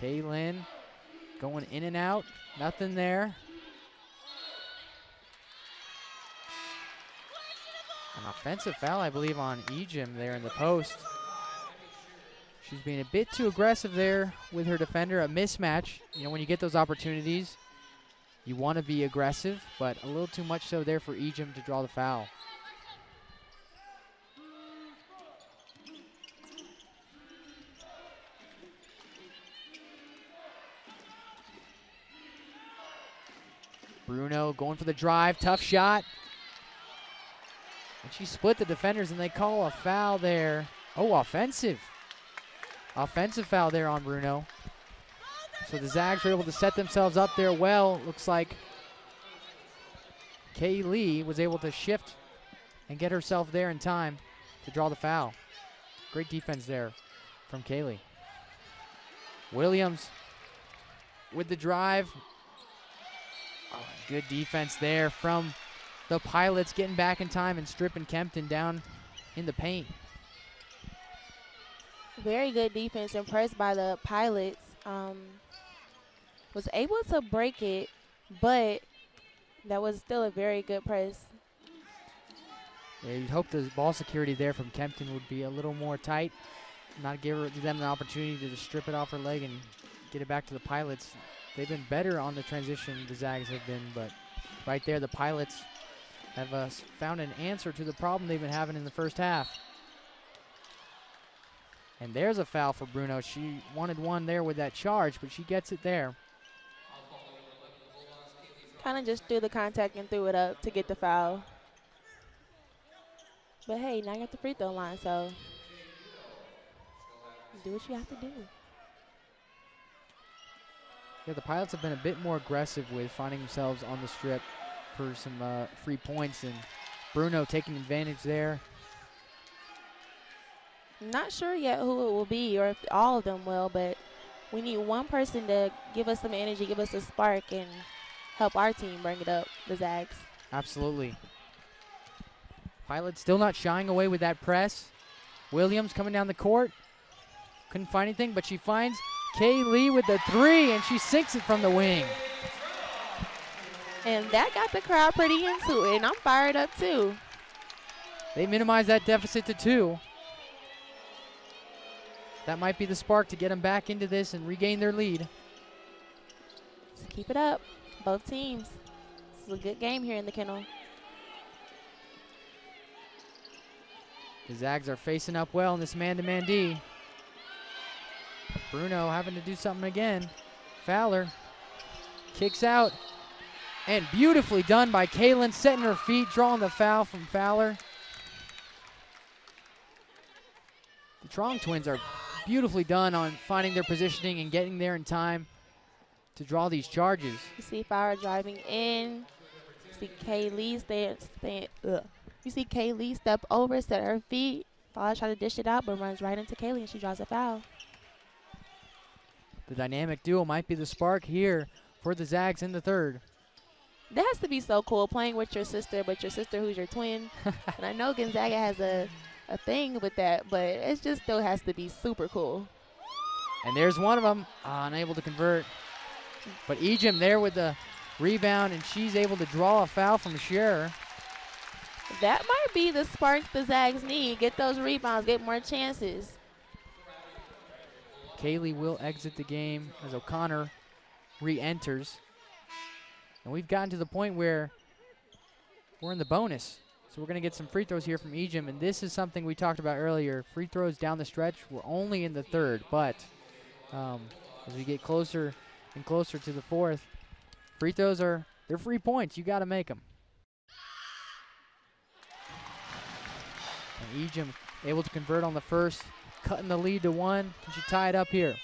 Kaylin going in and out, nothing there. An offensive foul, I believe, on Ejim there in the post. She's being a bit too aggressive there with her defender, a mismatch. You know, when you get those opportunities, you want to be aggressive, but a little too much so there for Ejim to draw the foul. Bruno going for the drive, tough shot. And she split the defenders, and they call a foul there. Oh, offensive. Offensive foul there on Bruno. So the Zags were able to set themselves up there well. Looks like Kay Lee was able to shift and get herself there in time to draw the foul. Great defense there from Kaylee. Williams with the drive. Oh, good defense there from the Pilots, getting back in time and stripping Kempton down in the paint. Very good defense, impressed by the Pilots. Was able to break it, but that was still a very good press. Yeah, you'd hope the ball security there from Kempton would be a little more tight, not give them the opportunity to just strip it off her leg and get it back to the Pilots. They've been better on the transition, the Zags have been, but right there the Pilots have found an answer to the problem they've been having in the first half. And there's a foul for Bruno. She wanted one there with that charge, but she gets it there. Kind of just threw the contact and threw it up to get the foul. But hey, now you're at the free throw line, so do what you have to do. Yeah, the Pilots have been a bit more aggressive with finding themselves on the strip for some free points, and Bruno taking advantage there. Not sure yet who it will be or if all of them will, but We need one person to give us some energy, give us a spark, and help our team bring it up, the Zags. Absolutely. Pilots still not shying away with that press. Williams coming down the court. Couldn't find anything, but she finds Kay Lee with the 3, and she sinks it from the wing. And that got the crowd pretty into it, and I'm fired up too. They minimize that deficit to 2. That might be the spark to get them back into this and regain their lead. Just keep it up, both teams. This is a good game here in the kennel. The Zags are facing up well in this man-to-man D. Bruno having to do something again. Fowler kicks out. And beautifully done by Kaylin, setting her feet, drawing the foul from Fowler. The Trong twins are beautifully done on finding their positioning and getting there in time to draw these charges. You see Fowler driving in. You see Kaylee step over, set her feet. Fowler try to dish it out, but runs right into Kaylee, and she draws a foul. The dynamic duo might be the spark here for the Zags in the third. That has to be so cool, playing with your sister, but your sister who's your twin. And I know Gonzaga has a thing with that, but it just still has to be super cool. And there's one of them, unable to convert. But Ejim there with the rebound, and she's able to draw a foul from Scherer. That might be the spark the Zags need. Get those rebounds, get more chances. Kaylee will exit the game as O'Connor re-enters. And we've gotten to the point where we're in the bonus. So we're going to get some free throws here from Ejim. And this is something we talked about earlier. Free throws down the stretch. We're only in the third. But as we get closer and closer to the fourth, free throws they're free points. You got to make them. And Ejim able to convert on the first, cutting the lead to 1. Can she tie it up here?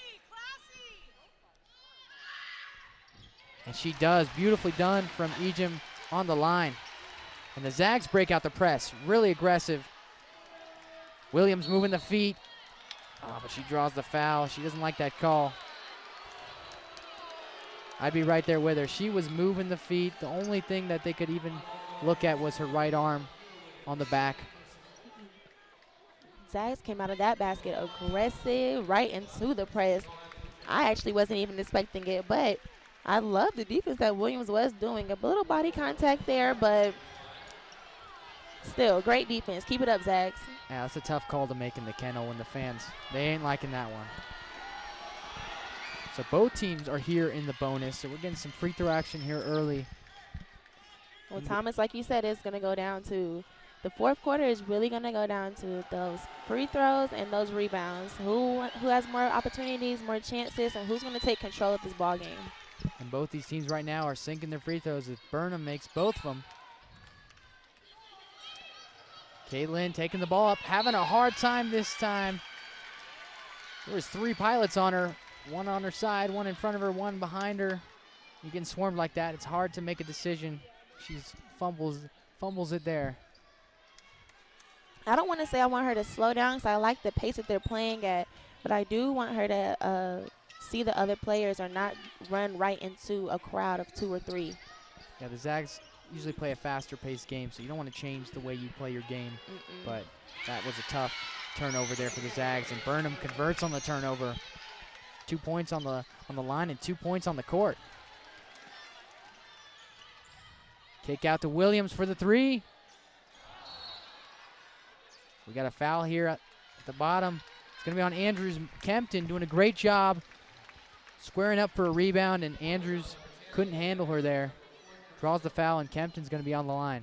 And she does. Beautifully done from Ejim on the line. And the Zags break out the press. Really aggressive. Williams moving the feet. Oh, but she draws the foul. She doesn't like that call. I'd be right there with her. She was moving the feet. The only thing that they could even look at was her right arm on the back. Zags came out of that basket aggressive, right into the press. I actually wasn't even expecting it, but I love the defense that Williams was doing. A little body contact there, but still, great defense. Keep it up, Zags. Yeah, that's a tough call to make in the kennel when the fans, they ain't liking that one. So both teams are here in the bonus, so we're getting some free throw action here early. Well, Thomas, like you said, it's going to go down to the fourth quarter is really going to go down to those free throws and those rebounds. Who has more opportunities, more chances, and who's going to take control of this ball game? And both these teams right now are sinking their free throws if Burnham makes both of them. Caitlin taking the ball up, having a hard time this time. There was 3 pilots on her, one on her side, one in front of her, one behind her. You get swarmed like that, it's hard to make a decision. She fumbles it there. I don't want to say I want her to slow down because I like the pace that they're playing at, but I do want her to see the other players or not run right into a crowd of 2 or 3. Yeah, the Zags usually play a faster paced game, so you don't want to change the way you play your game. But that was a tough turnover there for the Zags, and Burnham converts on the turnover. 2 points on the line and 2 points on the court. Kick out to Williams for the 3. We got a foul here at the bottom. It's going to be on Andrews. Kempton doing a great job squaring up for a rebound, and Andrews couldn't handle her there. Draws the foul, and Kempton's going to be on the line.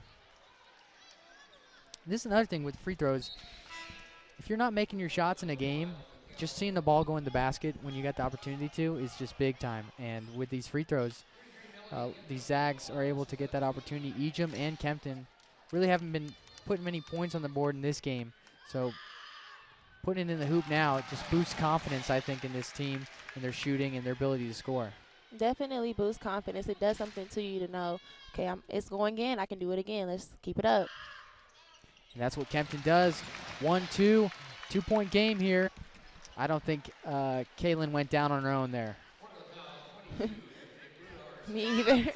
This is another thing with free throws. If you're not making your shots in a game, just seeing the ball go in the basket when you got the opportunity to is just big time. And with these free throws, these Zags are able to get that opportunity. Ejim and Kempton really haven't been putting many points on the board in this game. So putting it in the hoop now, it just boosts confidence, I think, in this team and their shooting and their ability to score. Definitely boosts confidence. It does something to you to know, okay, it's going in. I can do it again. Let's keep it up. And that's what Kempton does. 1-2, 2-point game here. I don't think Kaylin went down on her own there. Me either.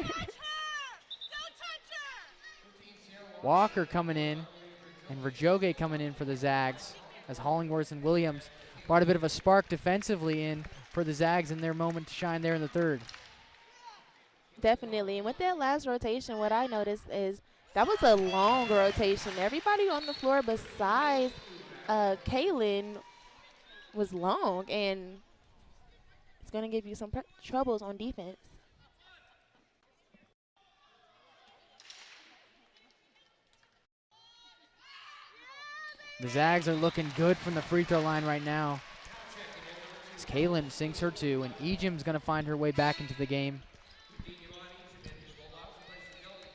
Walker coming in and Rajoge coming in for the Zags as Hollingworth and Williams brought a bit of a spark defensively in for the Zags in their moment to shine there in the third. Definitely. And with that last rotation, what I noticed is that was a long rotation. Everybody on the floor besides Kaylin was long, and it's going to give you some troubles on defense. The Zags are looking good from the free throw line right now. As Kaylin sinks her two, and Ejim's going to find her way back into the game.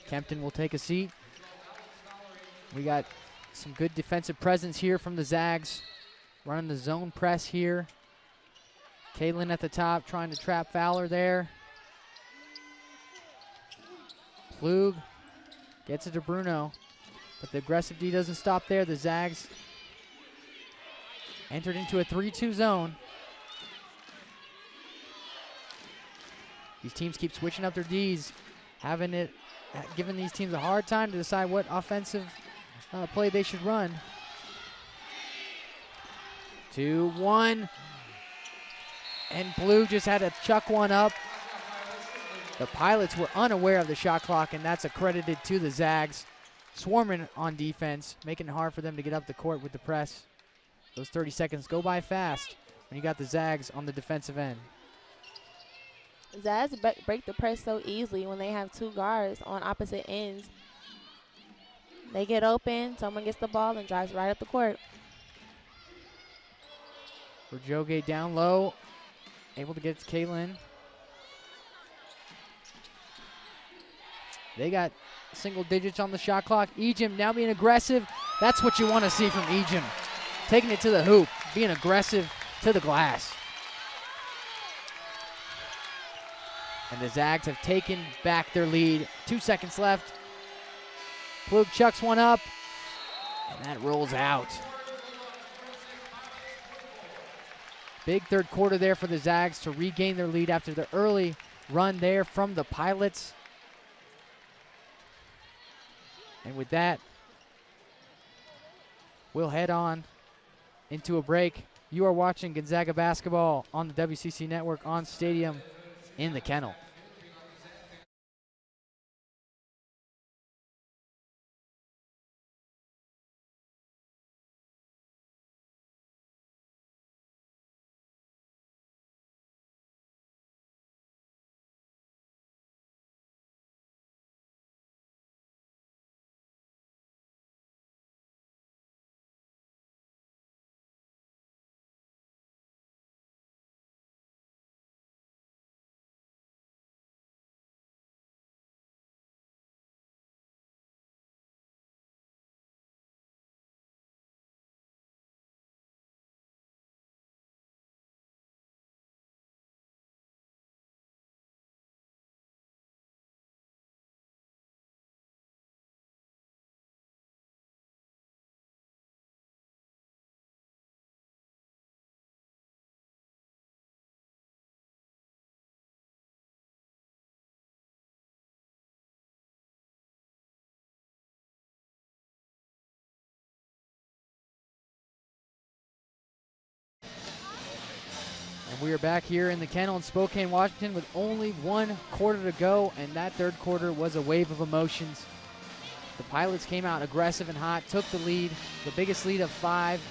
Kempton will take a seat. We got some good defensive presence here from the Zags. Running the zone press here. Kaylin at the top trying to trap Fowler there. Plug gets it to Bruno. But the aggressive D doesn't stop there. The Zags entered into a 3-2 zone. These teams keep switching up their Ds, giving these teams a hard time to decide what offensive play they should run. 2-1. And Blue just had to chuck one up. The Pilots were unaware of the shot clock, and that's accredited to the Zags. Swarming on defense, making it hard for them to get up the court with the press. Those 30 seconds go by fast when you got the Zags on the defensive end. Zags break the press so easily when they have two guards on opposite ends. They get open, someone gets the ball and drives right up the court. Rajoge down low, able to get it to Kaylin. They got single digits on the shot clock. Ejim now being aggressive. That's what you want to see from Ejim. Taking it to the hoop, being aggressive to the glass. And the Zags have taken back their lead. 2 seconds left. Plug chucks one up, and that rolls out. Big third quarter there for the Zags to regain their lead after the early run there from the Pilots. And with that, we'll head on into a break. You are watching Gonzaga basketball on the WCC Network on Stadium in the Kennel. And we are back here in the Kennel in Spokane, Washington with only 1 quarter to go, and that third quarter was a wave of emotions. The Pilots came out aggressive and hot, took the lead, the biggest lead of 5,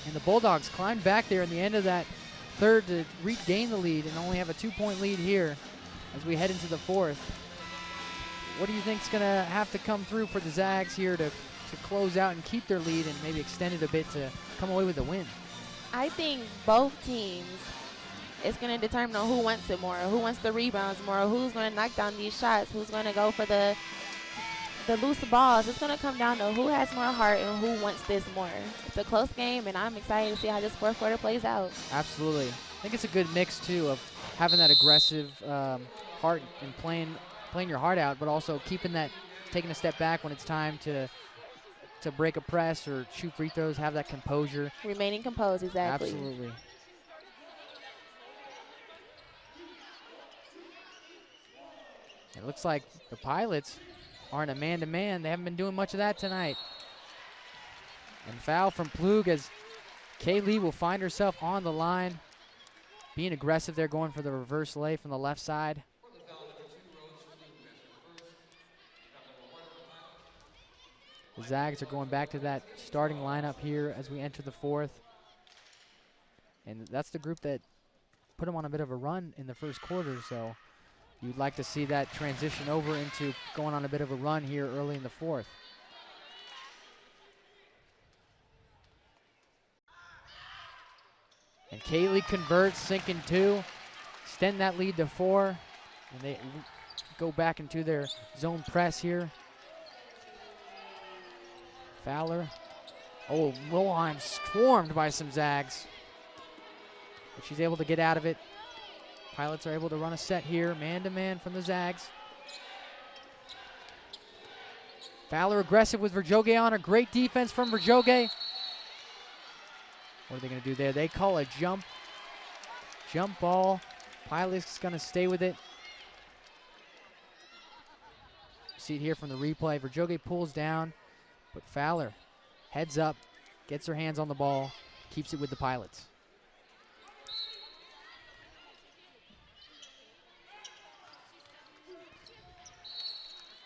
and the Bulldogs climbed back there in the end of that third to regain the lead and only have a 2-point lead here as we head into the fourth. What do you think is going to have to come through for the Zags here to close out and keep their lead and maybe extend it a bit to come away with a win? I think both teams, it's going to determine on who wants it more, who wants the rebounds more, who's going to knock down these shots, who's going to go for the loose balls. It's going to come down to who has more heart and who wants this more. It's a close game, and I'm excited to see how this fourth quarter plays out. Absolutely. I think it's a good mix, too, of having that aggressive heart and playing your heart out, but also taking a step back when it's time to break a press or shoot free throws, have that composure. Remaining composed, exactly. Absolutely. It looks like the Pilots aren't a man-to-man. They haven't been doing much of that tonight. And foul from Plug as Kaylee will find herself on the line. Being aggressive there, going for the reverse lay from the left side. The Zags are going back to that starting lineup here as we enter the fourth. And that's the group that put them on a bit of a run in the first quarter, so you'd like to see that transition over into going on a bit of a run here early in the fourth. And Kaylee converts, sinking 2, extend that lead to 4, and they go back into their zone press here. Fowler. Oh, Wilhelm swarmed by some Zags. But she's able to get out of it. Pilots are able to run a set here, man-to-man from the Zags. Fowler aggressive with Verjoge on her. Great defense from Verjoge. What are they going to do there? They call a jump ball. Pilots going to stay with it. See it here from the replay. Verjoge pulls down, but Fowler heads up, gets her hands on the ball, keeps it with the Pilots.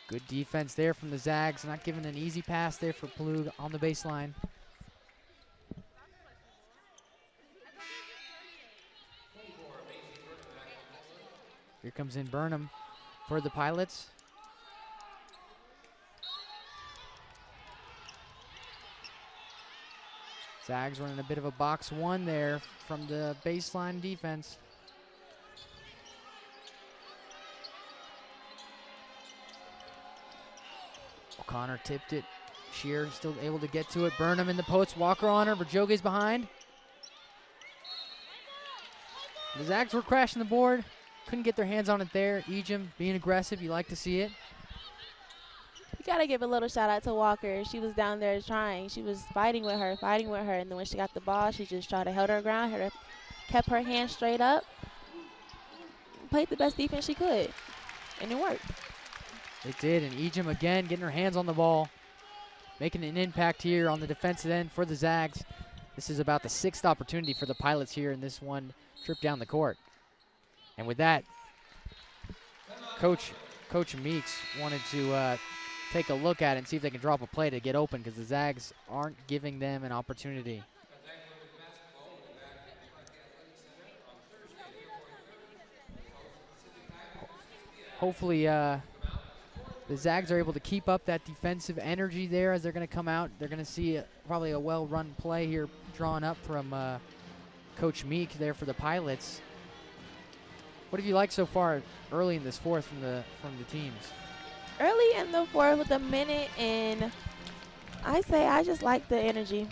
Good defense there from the Zags, not giving an easy pass there for Plug on the baseline. Here comes in Burnham for the Pilots. Zags running a bit of a box 1 there from the baseline defense. O'Connor tipped it. Shear still able to get to it. Burnham in the post. Walker on her. Verjoge's behind. The Zags were crashing the board. Couldn't get their hands on it there. Ejim being aggressive. You like to see it. You got to give a little shout out to Walker. She was down there trying. She was fighting with her. And then when she got the ball, she just tried to hold her ground, kept her hands straight up, played the best defense she could, and it worked. It did, and Ejim again getting her hands on the ball, making an impact here on the defensive end for the Zags. This is about the 6th opportunity for the Pilots here in this one trip down the court. And with that, Coach Meeks wanted to take a look at it and see if they can drop a play to get open because the Zags aren't giving them an opportunity. Hopefully, the Zags are able to keep up that defensive energy there as they're going to come out. They're going to see probably a well-run play here drawn up from Coach Meek there for the Pilots. What have you liked so far early in this fourth from the teams? Early in the fourth with a minute in, I just like the energy.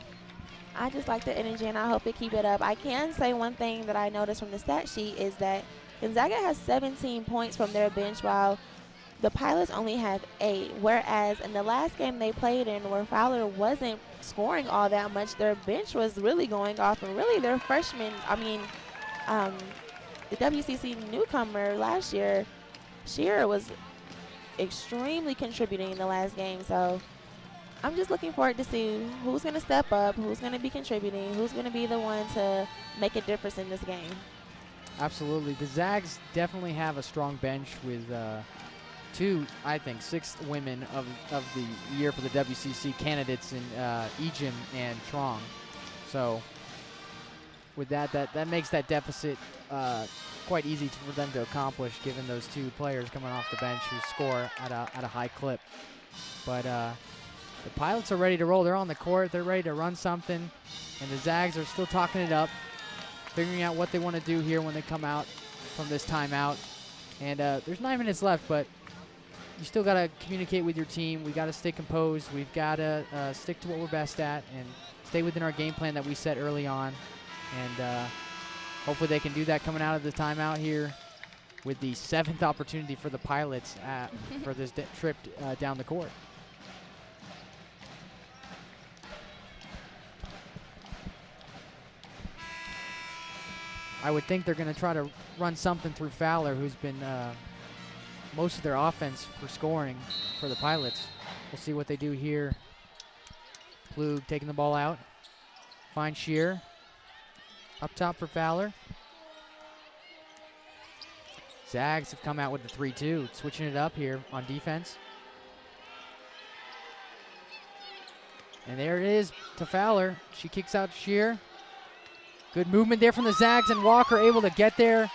And I hope they keep it up. I can say one thing that I noticed from the stat sheet is that Gonzaga has 17 points from their bench while the Pilots only have 8, whereas in the last game they played in where Fowler wasn't scoring all that much, their bench was really going off, and really their freshmen, the WCC newcomer last year, Shearer, was extremely contributing in the last game. So I'm just looking forward to see who's going to step up, who's going to be contributing, who's going to be the one to make a difference in this game. Absolutely. The Zags definitely have a strong bench with 2, I think, 6 women of the year for the WCC candidates in Ejim and Trong. So with that makes that deficit quite easy for them to accomplish, given those 2 players coming off the bench who score at a high clip. But the Pilots are ready to roll. They're on the court. They're ready to run something. And the Zags are still talking it up, figuring out what they want to do here when they come out from this timeout. And there's 9 minutes left, but you still got to communicate with your team. We got to stay composed. We've got to stick to what we're best at and stay within our game plan that we set early on. And hopefully they can do that coming out of the timeout here with the 7th opportunity for the Pilots for this trip down the court. I would think they're going to try to run something through Fowler, who's been most of their offense for scoring for the Pilots. We'll see what they do here. Klug taking the ball out. Finds Shear. Up top for Fowler. Zags have come out with the 3-2, switching it up here on defense. And there it is to Fowler. She kicks out Shear. Good movement there from the Zags, and Walker able to get there.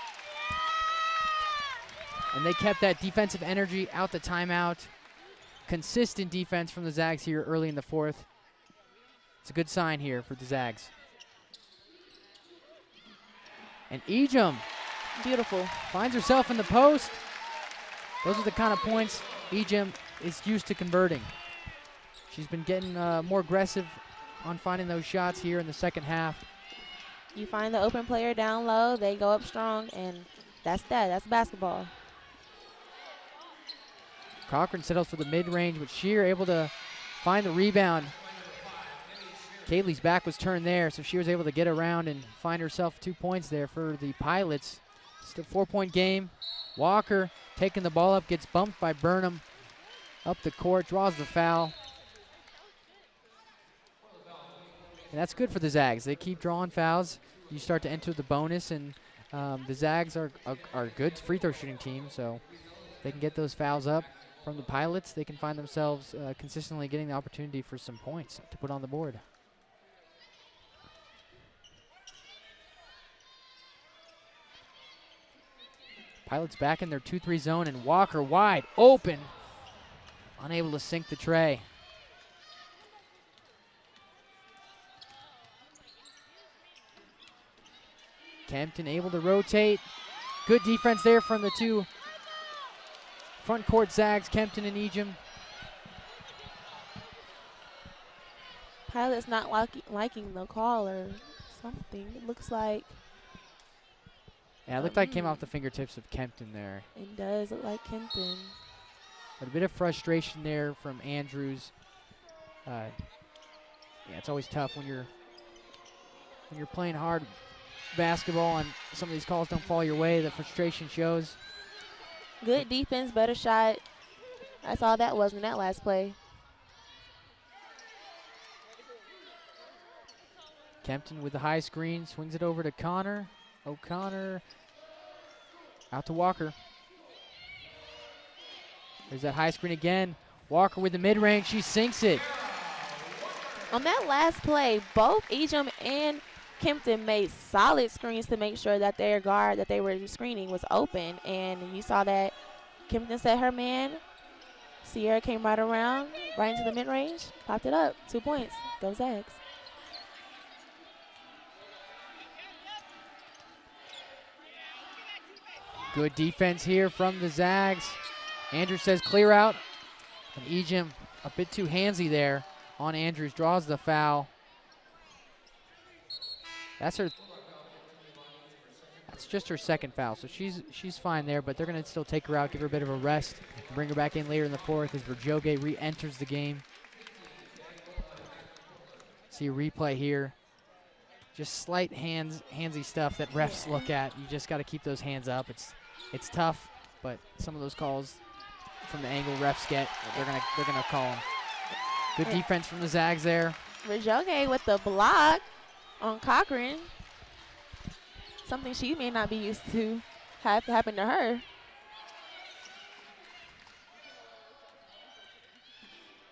And they kept that defensive energy out the timeout. Consistent defense from the Zags here early in the fourth. It's a good sign here for the Zags. And Ejim. Beautiful. Finds herself in the post. Those are the kind of points Ejim is used to converting. She's been getting more aggressive on finding those shots here in the second half. You find the open player down low, they go up strong, and that's that. That's basketball. Cochran settles for the mid-range, but Shear able to find the rebound. Kaylee's back was turned there, so she was able to get around and find herself 2 points there for the Pilots. Still 4-point game. Walker taking the ball up, gets bumped by Burnham up the court, draws the foul. And that's good for the Zags. They keep drawing fouls. You start to enter the bonus, and the Zags are a good free throw shooting team, so they can get those fouls up from the Pilots. They can find themselves consistently getting the opportunity for some points to put on the board. Pilots back in their 2-3 zone, and Walker wide open. Unable to sink the tray. Kempton able to rotate. Good defense there from the two front court Zags, Kempton and Ejim. Pilots not liking the call or something. It looks like. Yeah, it looked like it came off the fingertips of Kempton there. It does look like Kempton. But a bit of frustration there from Andrews. Yeah, it's always tough when you're playing hard basketball and some of these calls don't fall your way. The frustration shows. Good defense, better shot. That's all that was in that last play. Kempton with the high screen, swings it over to Connor. O'Connor out to Walker. There's that high screen again. Walker with the mid-range, she sinks it. On that last play, both Ejim and Kempton made solid screens to make sure that their guard that they were screening was open, and you saw that Kempton set her man. Sierra came right around, right into the mid-range, popped it up, 2 points. Go Zags. Good defense here from the Zags. Andrews says clear out, and Ejim a bit too handsy there on Andrews, draws the foul. That's just her second foul, so she's fine there, but they're going to still take her out, give her a bit of a rest, and bring her back in later in the fourth as Verjoge re-enters the game. See a replay here. Just slight handsy stuff that refs look at. You just got to keep those hands up. It's tough, but some of those calls from the angle refs get, they're gonna call them. Good defense from the Zags there. Verjoge with the block on Cochran. Something she may not be used to have happen to her.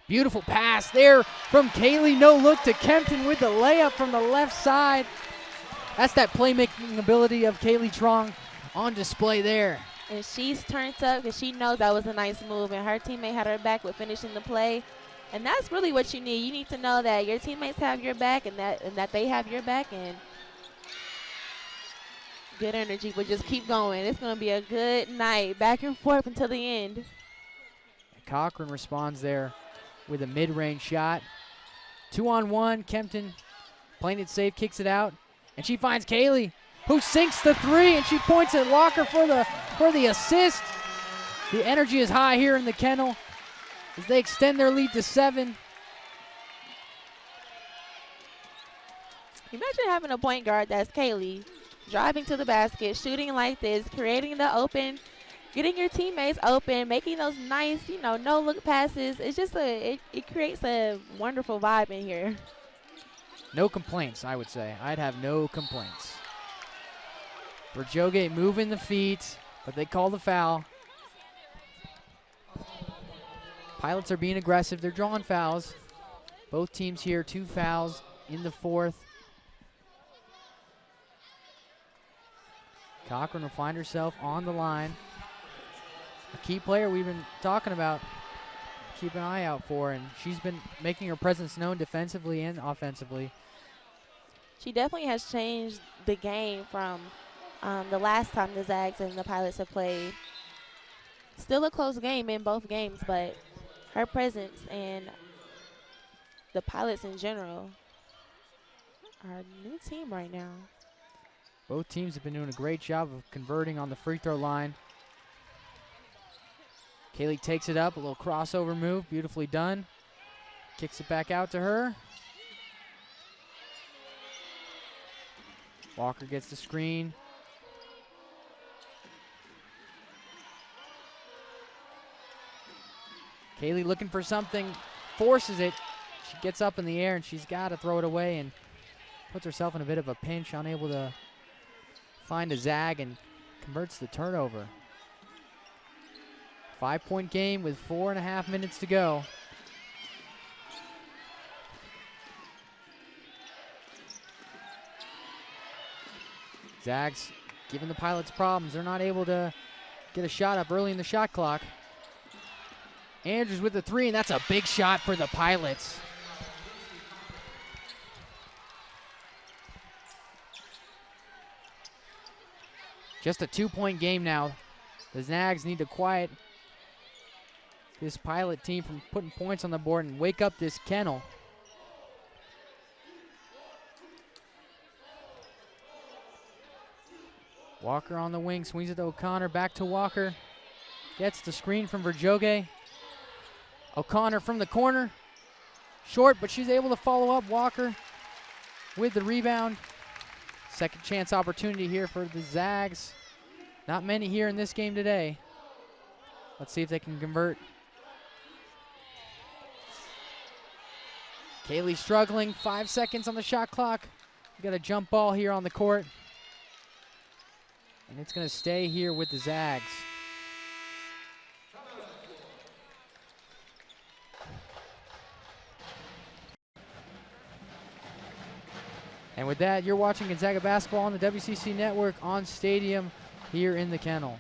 Beautiful pass there from Kaylee. No look to Kempton with the layup from the left side. That's that playmaking ability of Kaylee Trong on display there. And she's turned up because she knows that was a nice move, and her teammate had her back with finishing the play. And that's really what you need. You need to know that your teammates have your back and that they have your back, and good energy, but just keep going. It's going to be a good night, back and forth until the end. Cochran responds there with a mid-range shot. 2-on-1, Kempton playing it safe, kicks it out, and she finds Kaylee, who sinks the three, and she points at Walker for the assist. The energy is high here in the kennel as they extend their lead to 7. Imagine having a point guard that's Kaylee, driving to the basket, shooting like this, creating the open getting your teammates open, making those nice, no-look passes. It's just it creates a wonderful vibe in here. No complaints, I would say. I'd have no complaints. Verjoghe moving the feet, but they call the foul. Pilots are being aggressive. They're drawing fouls. Both teams here, 2 fouls in the 4th. Cochran will find herself on the line. A key player we've been talking about, keep an eye out for, and she's been making her presence known defensively and offensively. She definitely has changed the game from the last time the Zags and the Pilots have played. Still a close game in both games, but her presence and the Pilots in general are a new team right now. Both teams have been doing a great job of converting on the free throw line. Kaylee takes it up, a little crossover move, beautifully done. Kicks it back out to her. Walker gets the screen. Kaylee looking for something, forces it. She gets up in the air and she's got to throw it away and puts herself in a bit of a pinch, unable to find a zag and converts the turnover. 5-point game with 4.5 minutes to go. Zags giving the Pilots problems. They're not able to get a shot up early in the shot clock. Andrews with the 3, and that's a big shot for the Pilots. Just a 2-point game now. The Zags need to quiet this Pilot team from putting points on the board and wake up this kennel. Walker on the wing, swings it to O'Connor, back to Walker. Gets the screen from Verjoghe. O'Connor from the corner. Short, but she's able to follow up. Walker with the rebound. Second chance opportunity here for the Zags. Not many here in this game today. Let's see if they can convert. Kaylee struggling, 5 seconds on the shot clock. We got a jump ball here on the court. And it's gonna stay here with the Zags. And with that, you're watching Gonzaga basketball on the WCC Network on Stadium here in the Kennel.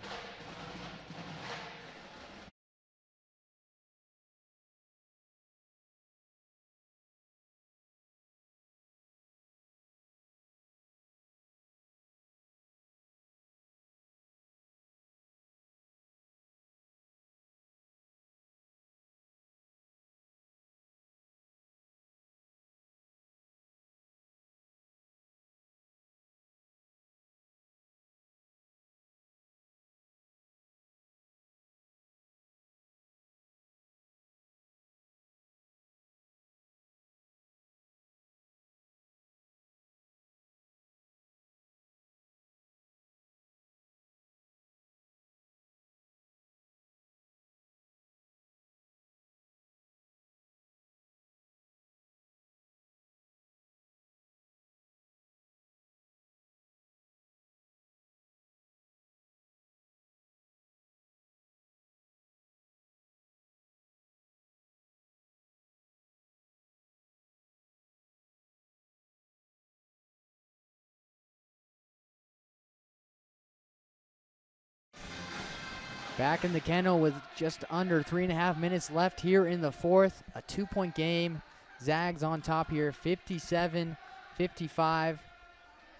Back in the Kennel with just under 3.5 minutes left here in the 4th. A 2-point game. Zags on top here, 57-55.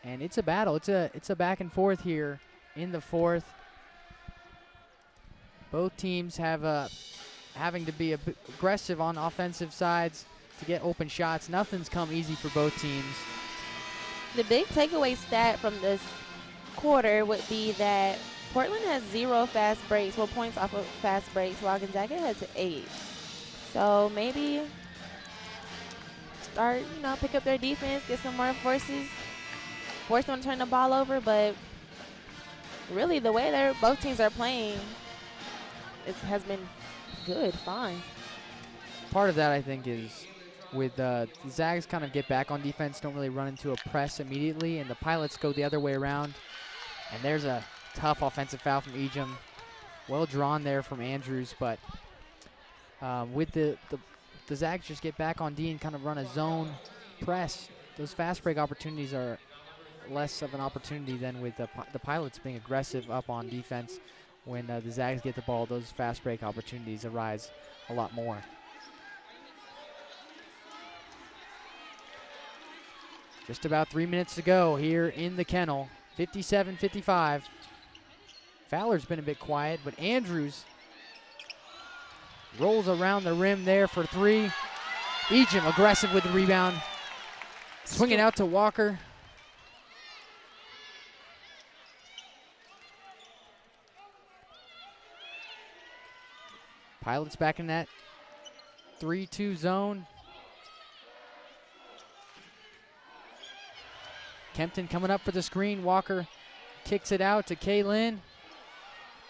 And it's a battle. It's a back and forth here in the 4th. Both teams have having to be aggressive on offensive sides to get open shots. Nothing's come easy for both teams. The big takeaway stat from this quarter would be that Portland has 0 fast breaks, points off of fast breaks, while Gonzaga has 8. So maybe start, pick up their defense, get some more force them to turn the ball over. But really, the way both teams are playing, has been good, fine. Part of that, I think, is with the Zags kind of get back on defense, don't really run into a press immediately, and the Pilots go the other way around. And there's a tough offensive foul from Ejim. Well drawn there from Andrews, but with the Zags just get back on D and kind of run a zone press. Those fast break opportunities are less of an opportunity than with the Pilots being aggressive up on defense. When the Zags get the ball, those fast break opportunities arise a lot more. Just about 3 minutes to go here in the kennel. 57-55. Fowler's been a bit quiet, but Andrews rolls around the rim there for three. Ejim aggressive with the rebound. Swinging out to Walker. Pilots back in that 3-2 zone. Kempton coming up for the screen. Walker kicks it out to Kaylin.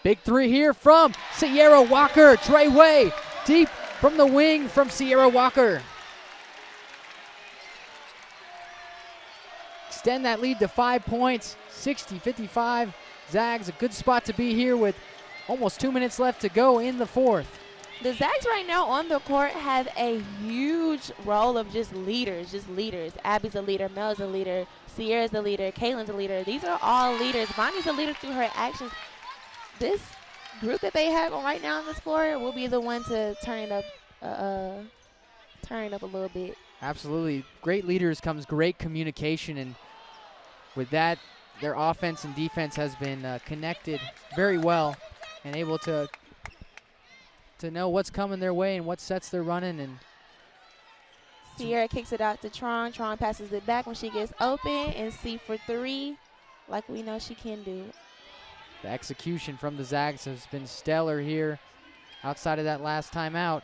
Big three here from Sierra Walker. Trey Way deep from the wing from Sierra Walker. Extend that lead to 5 points, 60-55. Zags, a good spot to be here with almost 2 minutes left to go in the fourth. The Zags right now on the court have a huge role of just leaders. Abby's a leader, Mel's a leader, Sierra's a leader, Kaylin's a leader. These are all leaders. Bonnie's a leader through her actions. This group that they have on right now on this floor will be the one to turn it up a little bit. Absolutely. Great leaders comes great communication, and with that, their offense and defense has been connected very well and able to know what's coming their way and what sets they're running. And Sierra kicks it out to Tron. Tron passes it back when she gets open, and C for three, like we know she can do. The execution from the Zags has been stellar here outside of that last timeout.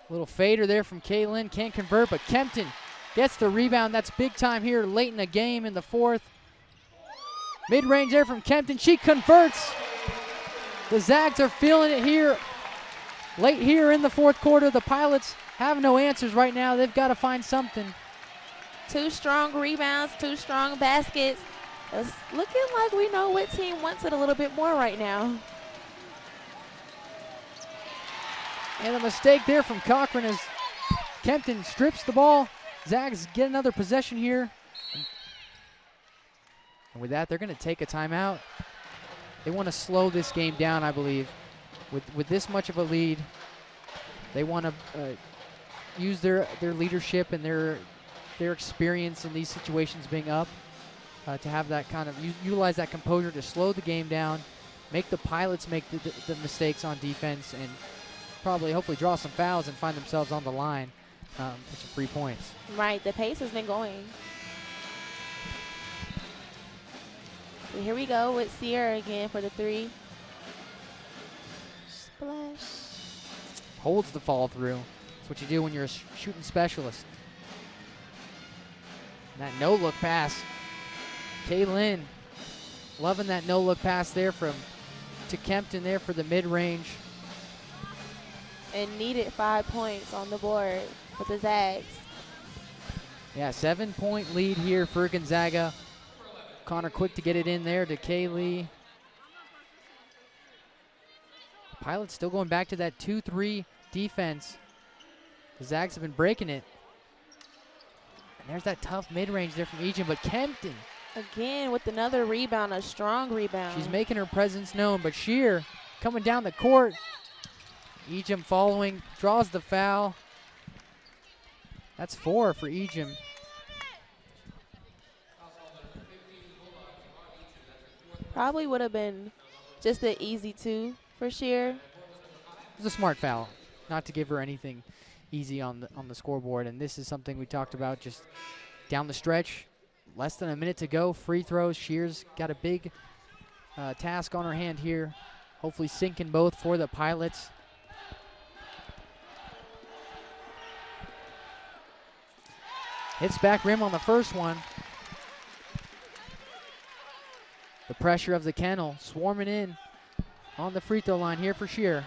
Little fader there from Kaylin, can't convert, but Kempton gets the rebound. That's big time here late in the game in the fourth. Mid-range there from Kempton, she converts. The Zags are feeling it here. Late here in the fourth quarter, the Pilots have no answers right now. They've got to find something. 2 strong rebounds, 2 strong baskets. It's looking like we know what team wants it a little bit more right now. And a mistake there from Cochran as Kempton strips the ball. Zags get another possession here. And with that, they're going to take a timeout. They want to slow this game down, I believe. With this much of a lead, they want to use their leadership and their experience in these situations being up to have that kind of utilize that composure to slow the game down, make the Pilots make the mistakes on defense, and hopefully draw some fouls and find themselves on the line for some free points. Right, the pace has been going. So here we go with Sierra again for the three. Splash. Holds the fall through. That's what you do when you're a shooting specialist. And that no-look pass. Kaylin loving that no-look pass there to Kempton there for the mid-range. And needed 5 points on the board for the Zags. Yeah, 7-point lead here for Gonzaga. Connor quick to get it in there to Kaylee. Pilots still going back to that 2-3 defense. The Zags have been breaking it. And there's that tough mid-range there from Ejim, but Kempton. Again with another rebound, a strong rebound. She's making her presence known, but Shear coming down the court. Ejim following, draws the foul. That's 4 for Ejim. Probably would have been just an easy 2 for Shear. It was a smart foul, not to give her anything easy on the scoreboard. And this is something we talked about just down the stretch. Less than a minute to go. Free throws. Shear's got a big task on her hand here. Hopefully sinking both for the Pilots. Hits back rim on the first one. The pressure of the kennel swarming in. on the free throw line here for Shear.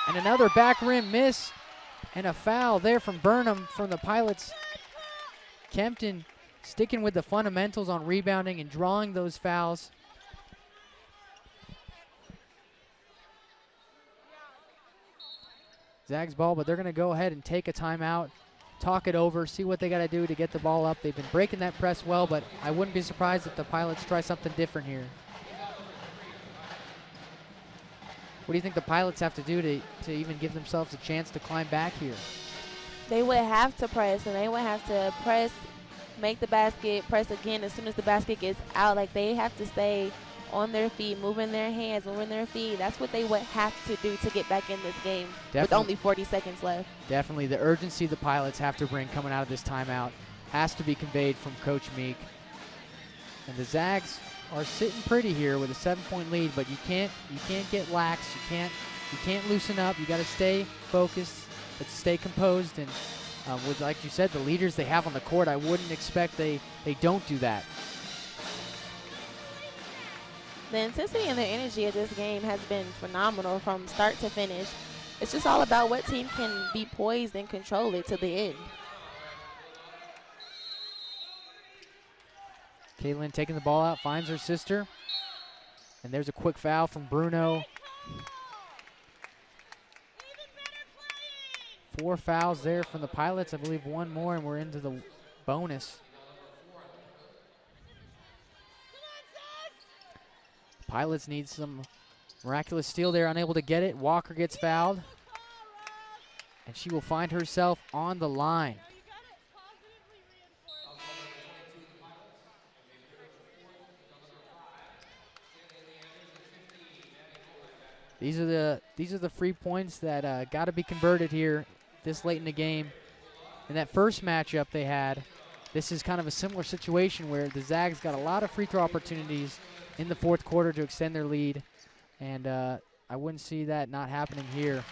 And another back rim miss and a foul there from Burnham from the Pilots. Kempton sticking with the fundamentals on rebounding and drawing those fouls. Zags ball, but they're going to go ahead and take a timeout, talk it over, see what they got to do to get the ball up. They've been breaking that press well, but I wouldn't be surprised if the Pilots try something different here. What do you think the Pilots have to do to even give themselves a chance to climb back here? They would have to press, and they would have to press, make the basket, press again as soon as the basket gets out. Like, they have to stay on their feet, moving their hands, moving their feet. That's what they would have to do to get back in this game with only 40 seconds left. Definitely. The urgency the Pilots have to bring coming out of this timeout has to be conveyed from Coach Meek. And the Zags are sitting pretty here with a 7-point lead, but you can't get lax. You can't loosen up. You got to stay focused, but stay composed. And with, like you said, the leaders they have on the court, I wouldn't expect they don't do that. The intensity and the energy of this game has been phenomenal from start to finish. It's just all about what team can be poised and control it to the end. Caitlin taking the ball out, finds her sister. And there's a quick foul from Bruno. 4 fouls there from the Pilots. I believe 1 more, and we're into the bonus. Pilots need some miraculous steal there, unable to get it. Walker gets fouled. And she will find herself on the line. These are the free points that got to be converted here this late in the game. In that first matchup they had, this is kind of a similar situation where the Zags got a lot of free throw opportunities in the fourth quarter to extend their lead, and I wouldn't see that not happening here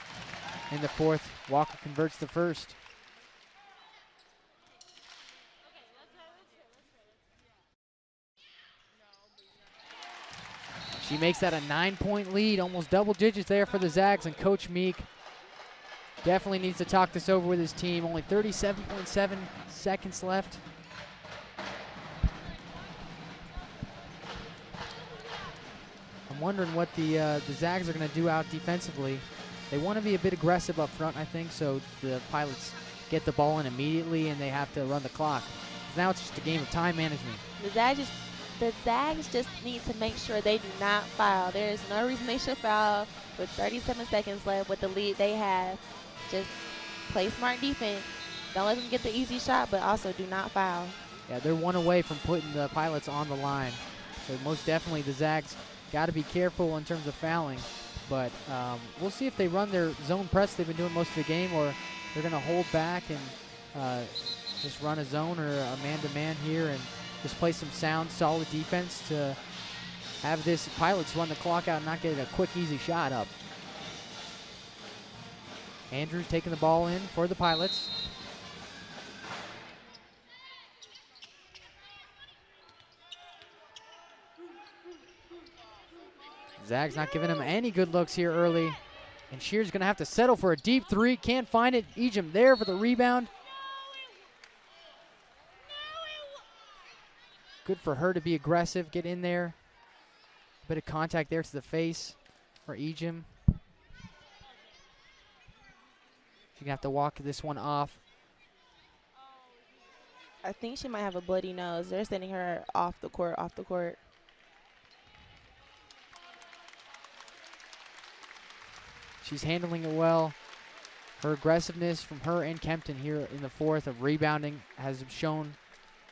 in the fourth. Walker converts the first. She makes that a 9-point lead, almost double digits there for the Zags, and Coach Meek definitely needs to talk this over with his team. Only 37.7 seconds left. I'm wondering what the Zags are going to do out defensively. They want to be a bit aggressive up front, I think, so the Pilots get the ball in immediately and they have to run the clock. Now it's just a game of time management. The Zags just need to make sure they do not foul. There is no reason they should foul with 37 seconds left with the lead they have. Just play smart defense. Don't let them get the easy shot, but also do not foul. Yeah, they're 1 away from putting the Pilots on the line. So most definitely the Zags got to be careful in terms of fouling. But we'll see if they run their zone press they've been doing most of the game, or they're going to hold back and just run a zone or a man-to-man here and just play some sound, solid defense to have this Pilots run the clock out and not get a quick, easy shot up. Andrews taking the ball in for the Pilots. Zags not giving him any good looks here early. And Shear's going to have to settle for a deep 3. Can't find it. Ejim there for the rebound. Good for her to be aggressive, get in there. A bit of contact there to the face for Ejim. She's going to have to walk this one off. I think she might have a bloody nose. They're sending her off the court. She's handling it well. Her aggressiveness from her and Kempton here in the fourth of rebounding has shown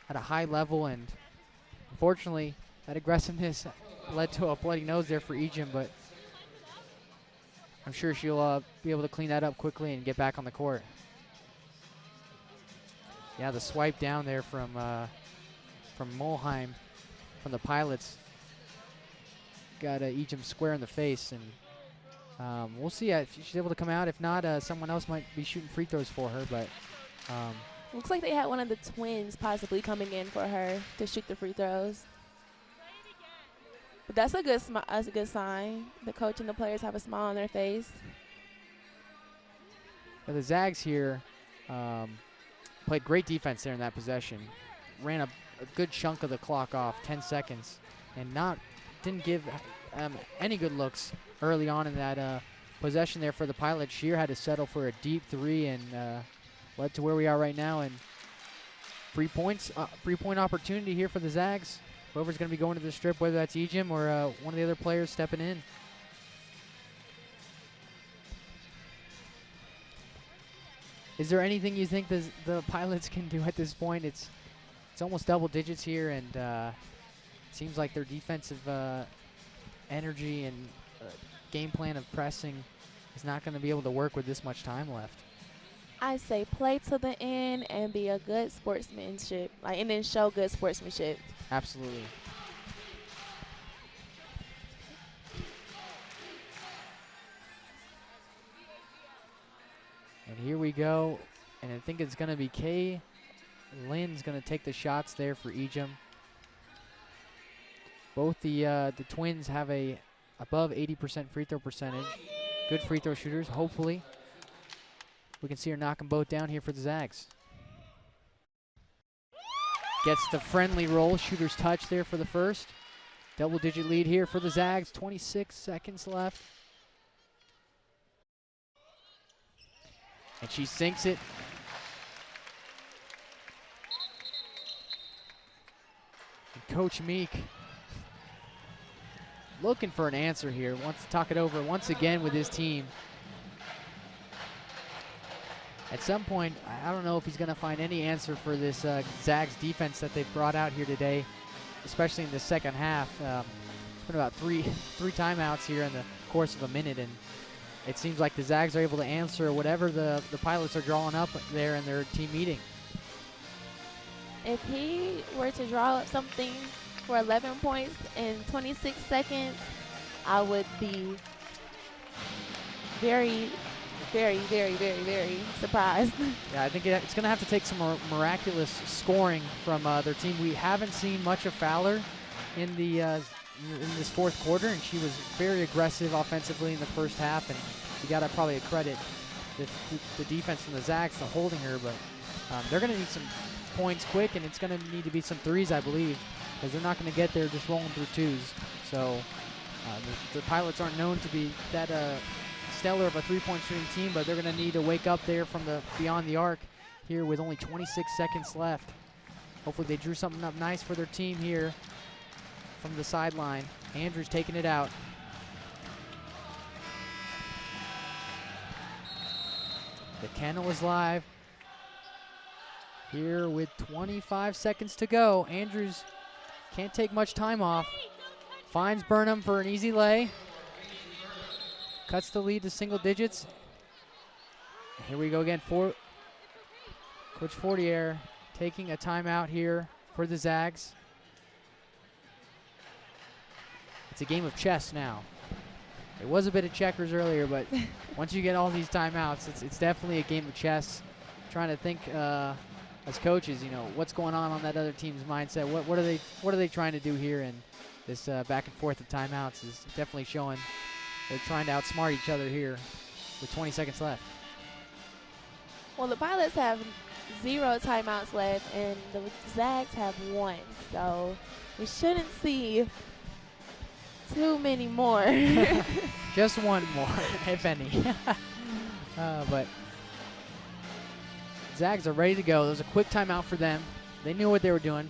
at a high level, and unfortunately that aggressiveness led to a bloody nose there for Ejim, but I'm sure she'll be able to clean that up quickly and get back on the court. Yeah, the swipe down there from Molheim from the Pilots got Ejim square in the face, and we'll see if she's able to come out. If not, someone else might be shooting free throws for her. But looks like they had one of the twins possibly coming in for her to shoot the free throws. But that's a good that's a good sign. The coach and the players have a smile on their face. Now the Zags here played great defense there in that possession. Ran a good chunk of the clock off, 10 seconds, and didn't give any good looks early on in that possession there for the Pilots. Shear had to settle for a deep three and led to where we are right now. And 3 points, 3-point opportunity here for the Zags. Whoever's going to be going to the strip, whether that's Ejim or one of the other players stepping in. Is there anything you think the Pilots can do at this point? It's almost double digits here, and it seems like their defensive energy and game plan of pressing is not going to be able to work with this much time left. I say play to the end and be a good sportsmanship, and then show good sportsmanship. Absolutely. And here we go, and I think it's going to be Kay Lynn's going to take the shots there for Ejim. Both the Twins have a above 80% free throw percentage. Good free throw shooters, hopefully. We can see her knock them both down here for the Zags. Gets the friendly roll, shooter's touch there for the first. Double-digit lead here for the Zags, 26 seconds left. And she sinks it. And Coach Meek looking for an answer here, wants to talk it over once again with his team. At some point, I don't know if he's going to find any answer for this Zags defense that they've brought out here today, especially in the second half. It's been about three timeouts here in the course of a minute, and it seems like the Zags are able to answer whatever the Pilots are drawing up there in their team meeting. If he were to draw up something for 11 points in 26 seconds, I would be very, very, very, very, very surprised. Yeah, I think it's going to have to take some miraculous scoring from their team. We haven't seen much of Fowler in in this fourth quarter, and she was very aggressive offensively in the first half, and you got to probably credit the defense from the Zags for holding her, but they're going to need some points quick, and it's going to need to be some threes, I believe, because they're not going to get there just rolling through twos. So the Pilots aren't known to be that stellar of a three-point shooting team, but they're going to need to wake up there from beyond the arc here with only 26 seconds left. Hopefully they drew something up nice for their team here from the sideline. Andrews taking it out. The kennel is live. Here with 25 seconds to go. Andrews can't take much time off. Finds Burnham for an easy lay. Cuts the lead to single digits. Here we go again. Coach Fortier taking a timeout here for the Zags. It's a game of chess now. It was a bit of checkers earlier, but once you get all these timeouts, it's definitely a game of chess. Trying to think as coaches, what's going on that other team's mindset. What are they trying to do here? And this back and forth of timeouts is definitely showing they're trying to outsmart each other here with 20 seconds left. Well, the Pilots have 0 timeouts left, and the Zags have 1. So we shouldn't see too many more. Just one more, if any. But Zags are ready to go. There was a quick timeout for them. They knew what they were doing.